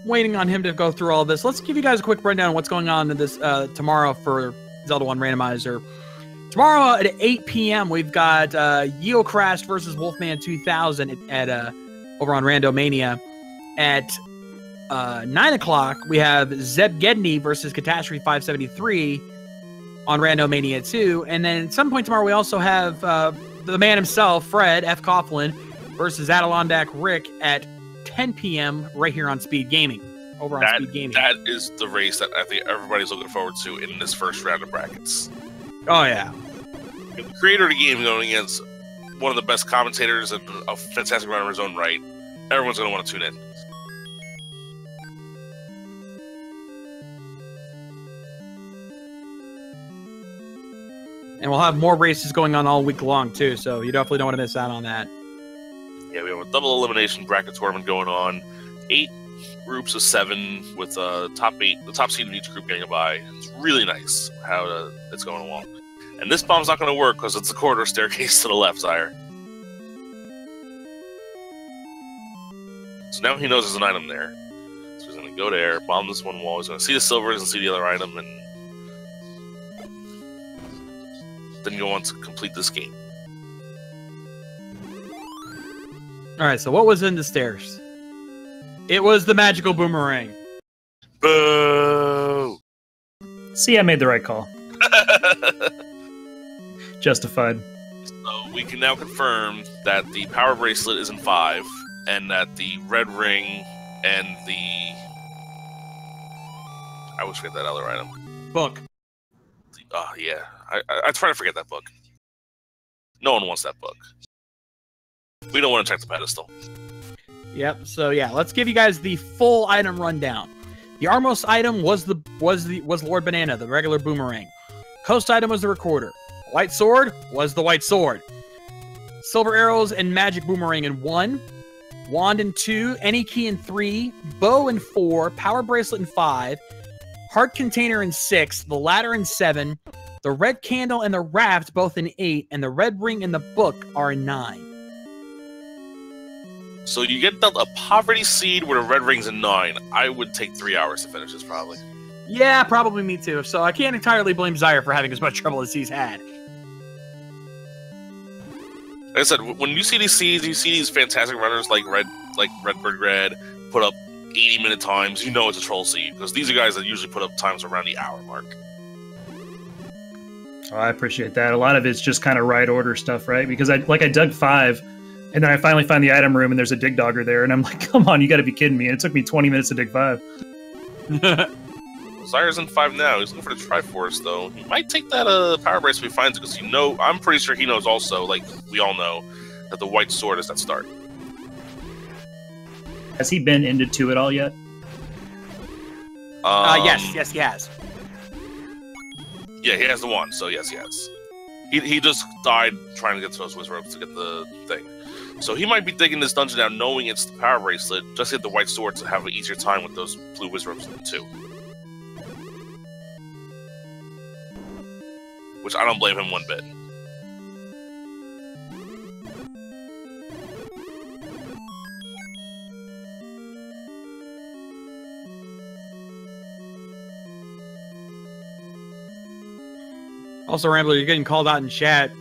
waiting on him to go through all this, let's give you guys a quick rundown of what's going on in this tomorrow for Zelda 1 Randomizer. Tomorrow at 8 p.m., we've got Yeocrast versus Wolfman 2000 at over on Randomania. At 9 o'clock, we have Zebgedni versus Catastrophe 573 on Randomania 2. And then at some point tomorrow, we also have the man himself, Fred F. Coughlin, versus Adirondack Rick at 10 p.m. right here on Speed Gaming. Over on Speed Gaming. That is the race that I think everybody's looking forward to in this first round of brackets. Oh, yeah. The creator of the game going against one of the best commentators and a fantastic runner in his own right. Everyone's going to want to tune in. And we'll have more races going on all week long, too, so you definitely don't want to miss out on that. Yeah, we have a double elimination bracket tournament going on. 8 groups of 7 with the top seed in each group getting a bye. It's really nice how it's going along. And this bomb's not going to work because it's a corridor staircase to the left, Zyre. So now he knows there's an item there. So he's going to go there, bomb this one wall. He's going to see the silvers and see the other item, and then go on to complete this game. Alright, so what was in the stairs? It was the magical boomerang. Boo! See, I made the right call. Justified. So we can now confirm that the power bracelet is in 5, and that the red ring and the... I always forget that other item. Book. Oh, yeah. I try to forget that book. No one wants that book. We don't want to check the pedestal. Yep, so yeah, let's give you guys the full item rundown. The Armos item was Lord Banana, the regular boomerang. Coast item was the recorder. White sword was the white sword. Silver arrows and magic boomerang in 1. Wand in 2, any key in 3, bow in 4, power bracelet in 5, heart container in 6, the ladder in 7, the red candle and the raft both in 8, and the red ring and the book are in 9. So you get dealt a poverty seed with a red ring's in 9. I would take 3 hours to finish this, probably. Yeah, probably me too. So I can't entirely blame Zyre for having as much trouble as he's had. Like I said, when you see these seeds, you see these fantastic runners like Redbirdgrad put up 80-minute times, you know it's a troll seed, because these are guys that usually put up times around the hour mark. Oh, I appreciate that. A lot of it's just kind of right order stuff, right? Because I dug 5, and then I finally find the item room, and there's a dig dogger there, and I'm like, come on, you got to be kidding me! And it took me 20 minutes to dig 5. Zyre's in 5 now. He's looking for the Triforce, though. He might take that power bracelet if he finds it, because I'm pretty sure he knows also, like we all know, that the white sword is that start. Has he been into 2 at all yet? Yes, he has. Yeah, he has the one, so yes, he has. He just died trying to get to those wizards to get the thing. So he might be digging this dungeon now knowing it's the power bracelet, just to get the white sword to have an easier time with those blue wizards too. Which I don't blame him one bit. Also, Rambler, you're getting called out in chat.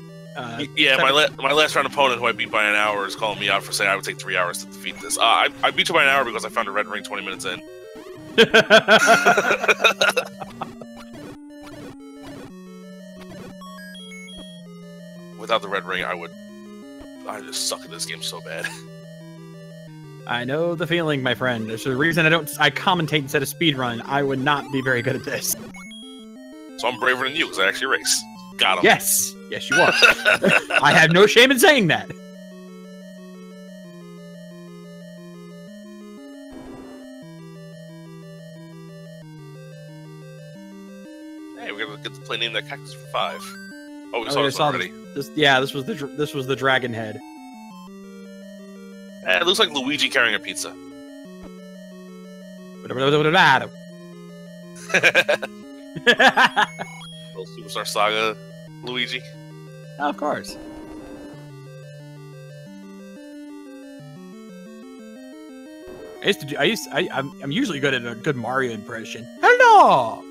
Yeah, my last round opponent, who I beat by an hour, is calling me out for saying I would take 3 hours to defeat this. I beat you by an hour because I found a red ring 20 minutes in. Without the red ring, I just suck at this game so bad. I know the feeling, my friend. There's a reason I commentate instead of speedrun. I would not be very good at this. So I'm braver than you, because I actually race. Got him. Yes, you are. I have no shame in saying that. Hey, we're gonna get to play Name That Cactus for 5. Oh, we saw I this already. This was the dragon head. It looks like Luigi carrying a pizza. Little Superstar Saga, Luigi. Oh, of course. I'm usually good at a good Mario impression. Hello.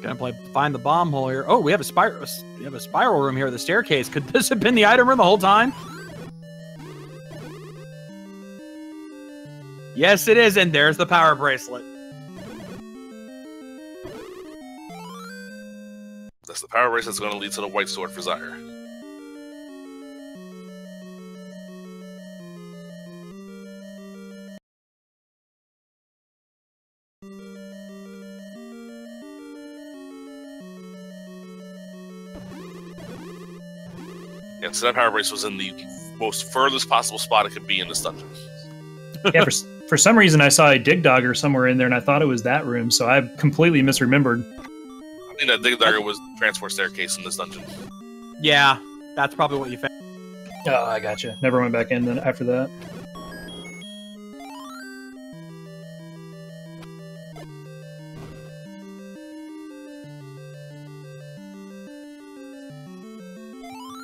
Gonna find the bomb hole here. Oh, we have a spiral room here. The staircase. Could this have been the item room the whole time? Yes, it is. And there's the power bracelet. That's the power bracelet that's going to lead to the white sword for Zyre. Yeah, so that power bracelet was in the most furthest possible spot it could be in this dungeon. Yeah, for some reason I saw a dig dogger somewhere in there, and I thought it was that room, so I completely misremembered. I think that dig dogger was the transport staircase in this dungeon. Yeah, that's probably what you found. Oh, I gotcha. Never went back in then after that.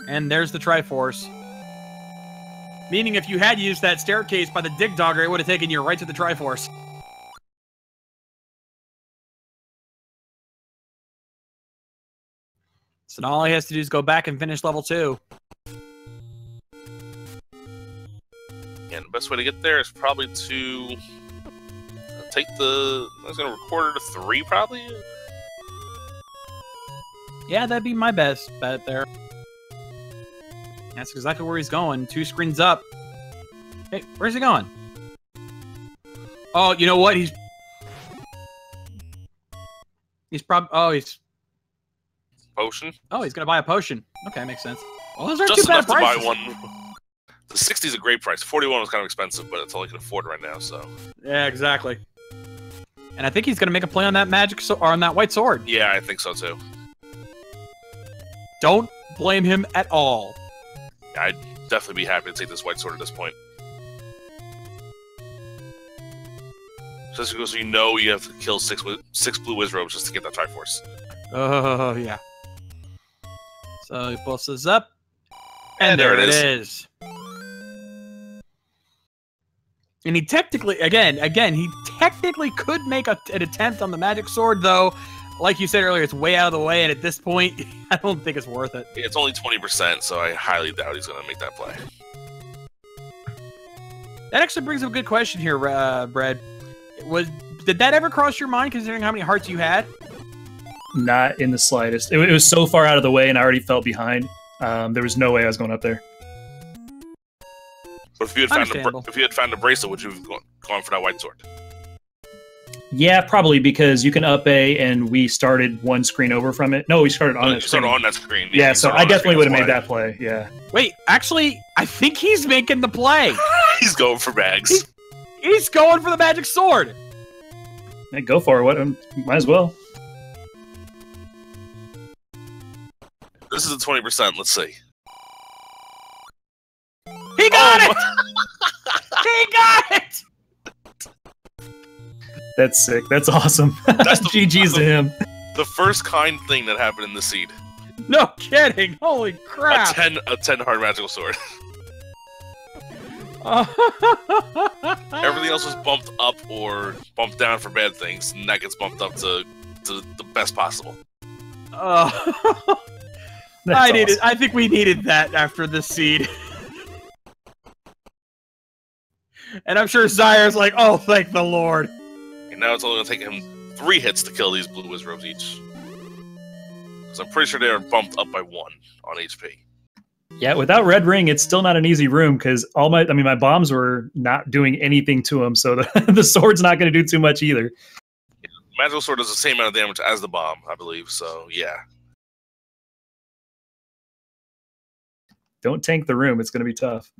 And there's the Triforce. Meaning if you had used that staircase by the dig dogger, it would have taken you right to the Triforce. So now all he has to do is go back and finish level 2. And the best way to get there is probably to take the... I was going to record it to 3, probably? Yeah, that'd be my best bet there. That's exactly where he's going. 2 screens up. Hey, where's he going? Oh, you know what? He's probably... Oh, he's potion. Oh, he's gonna buy a potion. Okay, makes sense. Well, those aren't Just too bad enough to buy prices. one. The 60 is a great price. 41 was kind of expensive, but it's all I can afford right now. So. Yeah, exactly. And I think he's gonna make a play on that or on that white sword. Yeah, I think so too. Don't blame him at all. Yeah, I'd definitely be happy to take this white sword at this point. Just because you know you have to kill six blue Wizrobes just to get that Triforce. Oh, yeah. So he pulls this up. And there it is. And he technically, again, he technically could make an attempt on the magic sword, though. Like you said earlier, it's way out of the way, and at this point, I don't think it's worth it. It's only 20%, so I highly doubt he's going to make that play. That actually brings up a good question here, Brad. Did that ever cross your mind, considering how many hearts you had? Not in the slightest. It was so far out of the way, and I already felt behind. There was no way I was going up there. But if you had found a bracelet, would you have gone for that white sword? Yeah, probably, because you can up A, and we started one screen over from it. No, we started on that screen. Started on that screen. Yeah, so I definitely would have made that play. Yeah. Wait, actually, I think he's making the play. He's going for bags. He's going for the magic sword. Hey, go for it. What? Might as well. This is a 20%. Let's see. He got it! He got it! That's sick. That's awesome. That's GG's to him. The first kind thing that happened in the seed. No kidding! Holy crap! A 10 heart magical sword. Everything else was bumped up or bumped down for bad things, and that gets bumped up to the best possible. I think we needed that after this seed. And I'm sure Zyre's like, oh, thank the Lord. And now it's only going to take him 3 hits to kill these blue Wizrobes each. So I'm pretty sure they are bumped up by 1 on HP. Yeah, without Red Ring, it's still not an easy room, because my bombs were not doing anything to him, so the sword's not going to do too much either. Yeah, magical sword does the same amount of damage as the bomb, I believe, so yeah. Don't tank the room, it's going to be tough.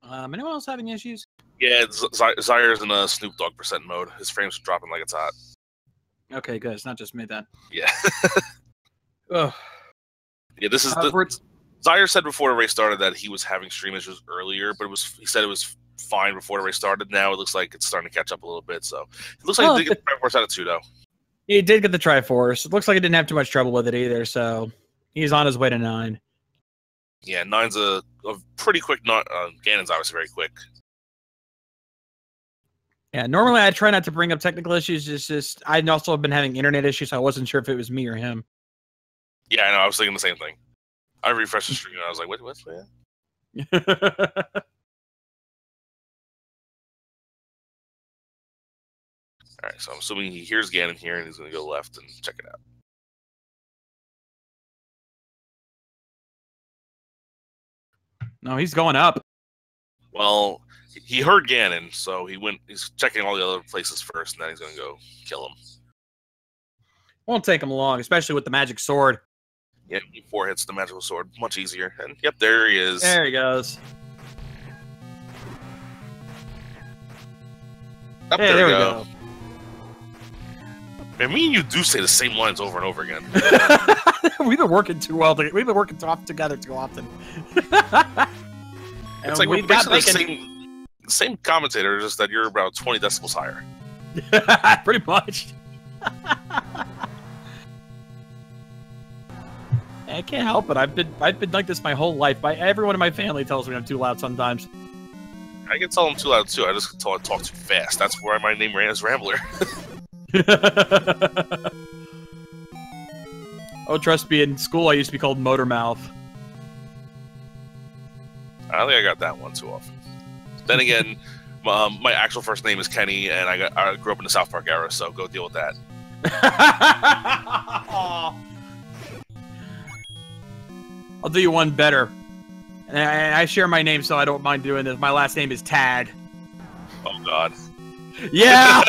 Anyone else having issues? Yeah, Zyre's in a Snoop Dogg % mode. His frames are dropping like it's hot. Okay, good. It's not just me then. Yeah. Ugh. Yeah, this is Zyre said before the race started that he was having stream issues earlier, but he said it was fine before the race started. Now it looks like it's starting to catch up a little bit. So it looks like he did get the Triforce out of 2, though. He did get the Triforce. It looks like he didn't have too much trouble with it either. So he's on his way to 9. Yeah, 9's a pretty quick. Ganon's obviously very quick. Yeah, normally I try not to bring up technical issues. It's just I also have been having internet issues, so I wasn't sure if it was me or him. Yeah, I know. I was thinking the same thing. I refreshed the stream and I was like, "What's that?" All right, so I'm assuming he hears Ganon here and he's going to go left and check it out. No, he's going up. Well, he heard Ganon, so he's checking all the other places first, and then he's going to go kill him. Won't take him long, especially with the magic sword. Yeah, 4 hits the magical sword. Much easier. And, yep, there he is. There he goes. Up hey, there we go. Man, me and you do say the same lines over and over again. We've been working too well. We've been working together too often. It's like we're basically the same commentator, just that you're about 20 decibels higher. Pretty much. I can't help it. I've been like this my whole life. Everyone in my family tells me I'm too loud sometimes. I can tell I'm too loud too. I just talk too fast. That's where my name ran as Rambler. Oh, trust me, in school I used to be called Motor Mouth. I don't think I got that one too often. Then again, my actual first name is Kenny, and I grew up in the South Park era, so go deal with that. I'll do you one better. And I share my name, so I don't mind doing this. My last name is Tad. Oh God. Yeah,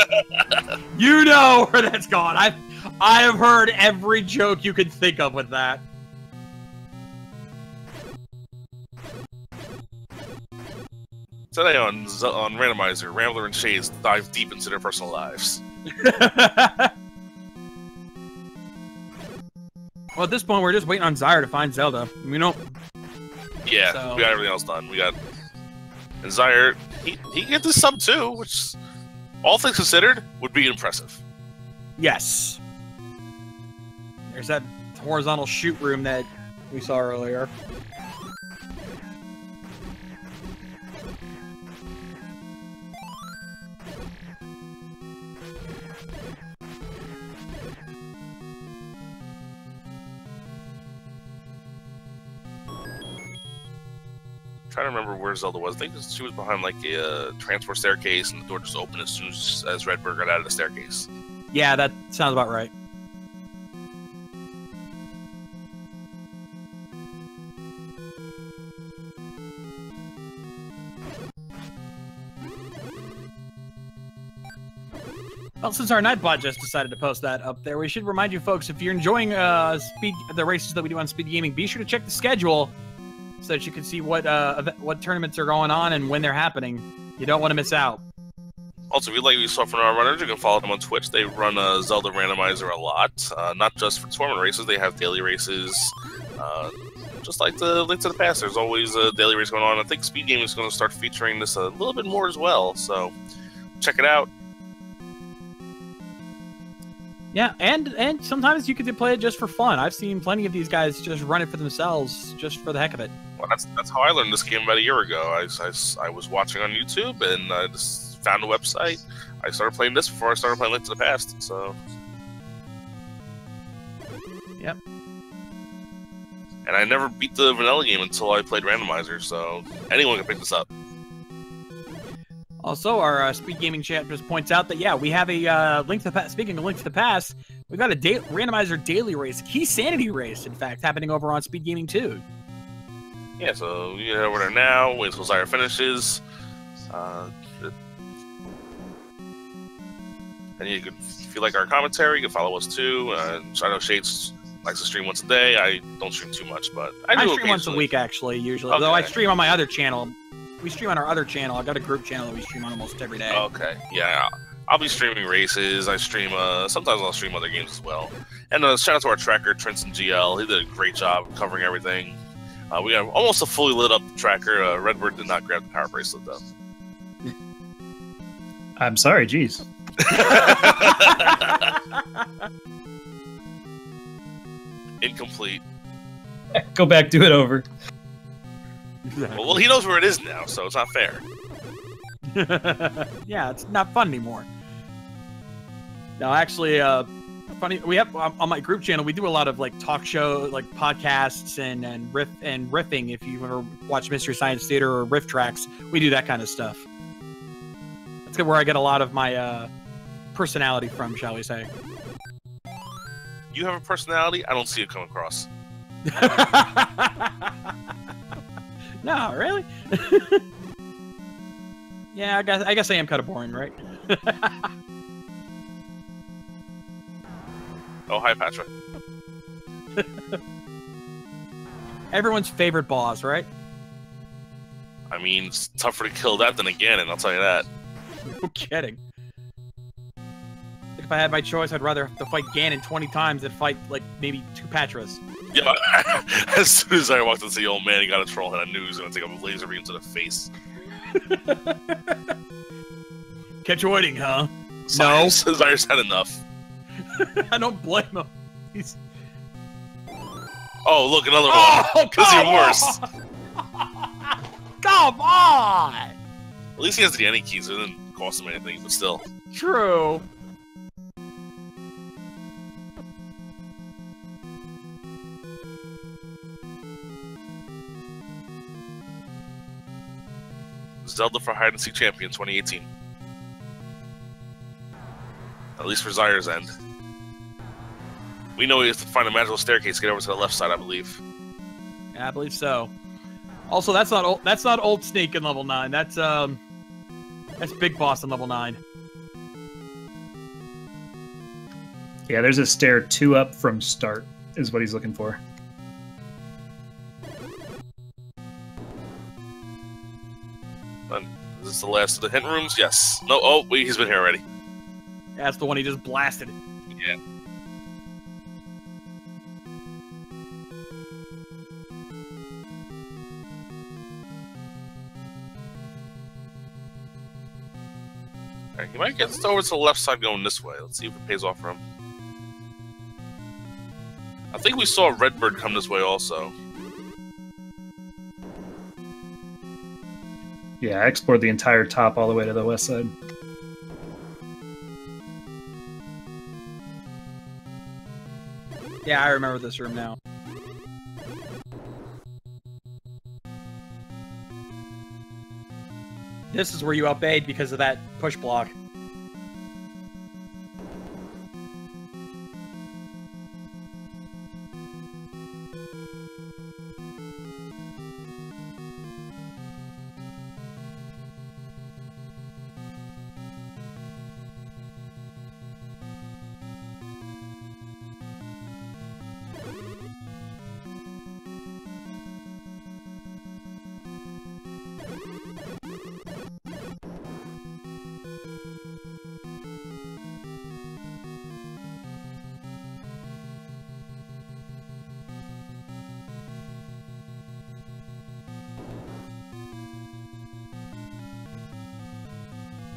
you know where that's gone. I have heard every joke you could think of with that. Today on Randomizer, Rambler and Shades dive deep into their personal lives. Well, at this point, we're just waiting on Zyre to find Zelda. We don't. Yeah, so... we got everything else done. We got, and Zyre, he can get this sub too, which, all things considered, would be impressive. Yes. There's that horizontal shoot room that we saw earlier. Trying to remember where Zelda was. I think she was behind like a transport staircase, and the door just opened as soon as Redbird got out of the staircase. Yeah, that sounds about right. Well, since our Nightbot just decided to post that up there, we should remind you folks, if you're enjoying the races that we do on Speed Gaming, be sure to check the schedule so that you can see what tournaments are going on and when they're happening. You don't want to miss out. Also, if you'd like to be saw from our runners, you can follow them on Twitch. They run Zelda Randomizer a lot. Not just for tournament races, they have daily races. Just like the Link to the Past, there's always a daily race going on. I think Speed Gaming is going to start featuring this a little bit more as well, so check it out. Yeah, and sometimes you could play it just for fun. I've seen plenty of these guys just run it for themselves, just for the heck of it. Well, that's how I learned this game about a year ago. I was watching on YouTube, and I just found a website. I started playing this before I started playing Link to the Past, so... Yep. And I never beat the vanilla game until I played Randomizer, so anyone can pick this up. Also, our Speed Gaming chat just points out that, yeah, we have a Link to the Past. Speaking of Link to the Past, we've got a Randomizer daily race, Key Sanity race, in fact, happening over on Speed Gaming 2. Yeah, so you head over there now, wait until Zyre finishes. And you can, if you like our commentary, you can follow us too. I know Shades likes to stream once a day. I don't stream too much, but I stream once a week, actually, usually. Okay. Though I stream on my other channel. We stream on our other channel. I've got a group channel that we stream on almost every day. Okay, yeah. I'll be streaming races. I stream, sometimes I'll stream other games as well. And shout out to our tracker, Trinson GL. He did a great job covering everything. We got almost a fully lit up tracker. Redbird did not grab the power bracelet, though. I'm sorry, jeez. Incomplete. Go back, do it over. Well, he knows where it is now, so it's not fair. Yeah, it's not fun anymore. No, actually, funny. We have on my group channel. We do a lot of like talk show, like podcasts and riffing. If you ever watch Mystery Science Theater or Riff Tracks, we do that kind of stuff. That's where I get a lot of my personality from, shall we say? You have a personality? I don't see it come across. No, really? Yeah, I guess I am kind of boring, right? Oh, hi, Patrick. Everyone's favorite boss, right? I mean, it's tougher to kill that than a Ganon, I'll tell you that. No kidding. If I had my choice, I'd rather have to fight Ganon 20 times than fight, like, maybe 2 Patras. Yeah, as soon as I walked into the old man, he got a troll head. I knew he was going to take a laser beam to the face. Kept you waiting, huh? No. Zyre's had enough. I don't blame him. He's... Oh, look, another one. This is even worse. Come on! At least he has the any keys. It didn't cost him anything, but still. True. Zelda for Hide and Seek Champion 2018. At least for Zyre's end. We know we have to find a magical staircase to get over to the left side, I believe. Yeah, I believe so. Also, that's not old Snake in level 9. That's Big Boss in level 9. Yeah, there's a stair 2 up from start, is what he's looking for. Is this the last of the hint rooms? Yes. No. Oh, wait, he's been here already. Yeah, that's the one he just blasted. Yeah. Alright, he might get us over to the left side going this way. Let's see if it pays off for him. I think we saw a Redbird come this way also. Yeah, I explored the entire top all the way to the west side. Yeah, I remember this room now. This is where you obeyed because of that push block.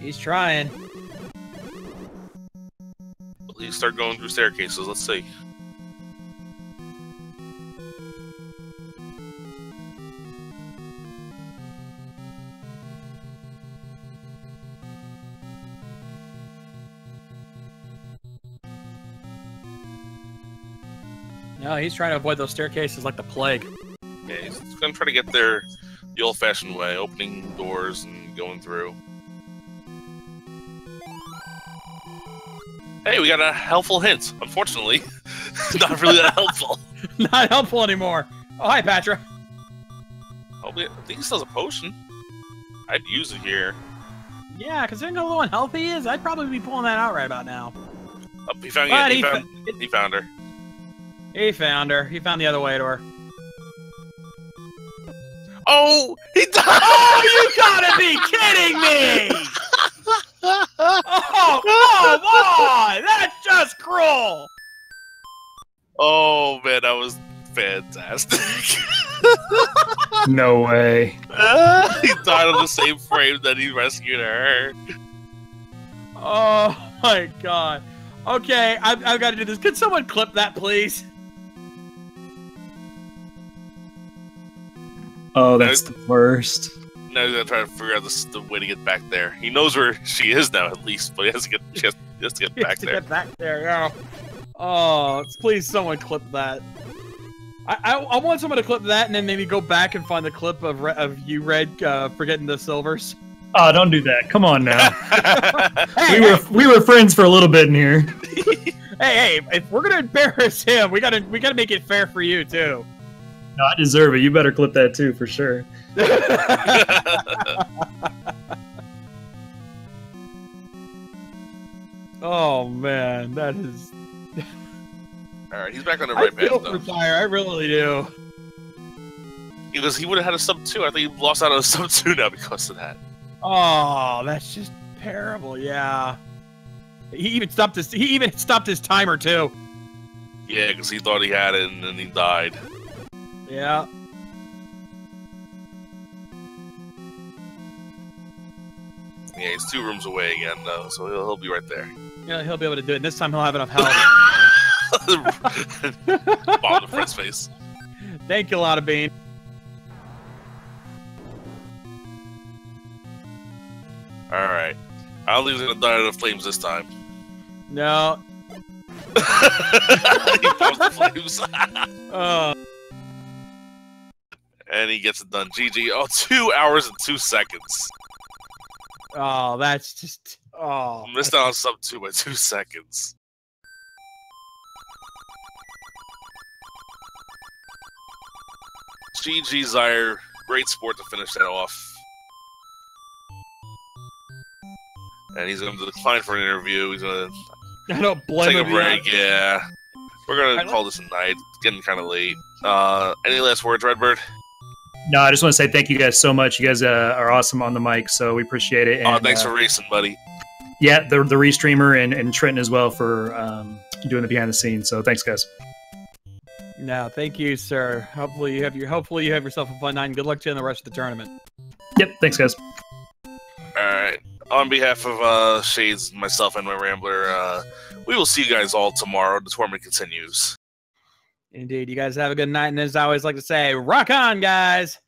He's trying. Please start going through staircases. Let's see. No, he's trying to avoid those staircases like the plague. Yeah, he's going to try to get there the old-fashioned way, opening doors and going through. Hey, we got a helpful hint. Unfortunately, not really that helpful. Not helpful anymore. Oh, hi, Patra. Oh, I think he still has a potion. I'd use it here. Yeah, considering how low on health he is, I'd probably be pulling that out right about now. Oh, he found her. He found her. He found the other way to her. Oh, he died! Oh, you gotta be kidding me! Oh, come on! That's just cruel! Oh, man, that was fantastic. No way. He died on the same frame that he rescued her. Oh, my God. Okay, I've got to do this. Could someone clip that, please? Oh, that's the worst. Now he's gonna try to figure out the way to get back there. He knows where she is now, at least, but he has to get back there. Get back there, yeah. Oh, please, someone clip that. I want someone to clip that, and then maybe go back and find the clip of you, Red, forgetting the silvers. Oh, don't do that. Come on now. we were friends for a little bit in here. Hey, if we're gonna embarrass him, we gotta make it fair for you too. No, I deserve it. You better clip that too, for sure. Oh man, that is. All right, he's back on the right path though. Fire, I really do. Because he would have had a sub 2. I think he lost out on a sub 2 now because of that. Oh, that's just terrible. Yeah. He even stopped his timer too. Yeah, because he thought he had it and then he died. Yeah. Yeah, he's 2 rooms away again though, so he'll be right there. Yeah, he'll be able to do it. This time he'll have enough health. Bomb the Fred's face. Thank you, Lotta Bean. Alright. I don't think he's gonna die in the flames this time. No. He bombs the flames. And he gets it done. GG. Oh, 2 hours and 2 seconds. Oh, that's just... Oh. Missed out on sub 2 by 2 seconds. GG Zyre. Great sport to finish that off. And he's going to decline for an interview. He's going to I don't blame take a him. break. Yeah. We're going to call this a night. It's getting kind of late. Any last words, Redbird? No, I just want to say thank you guys so much. You guys are awesome on the mic, so we appreciate it. And, thanks for racing, buddy. Yeah, the restreamer and Trenton as well for doing the behind the scenes. So thanks, guys. No, thank you, sir. Hopefully you have yourself a fun night, and good luck to you in the rest of the tournament. Yep, thanks, guys. All right. On behalf of Shades, myself, and my Rambler, we will see you guys all tomorrow. The tournament continues. Indeed. You guys have a good night, and as I always like to say, rock on, guys!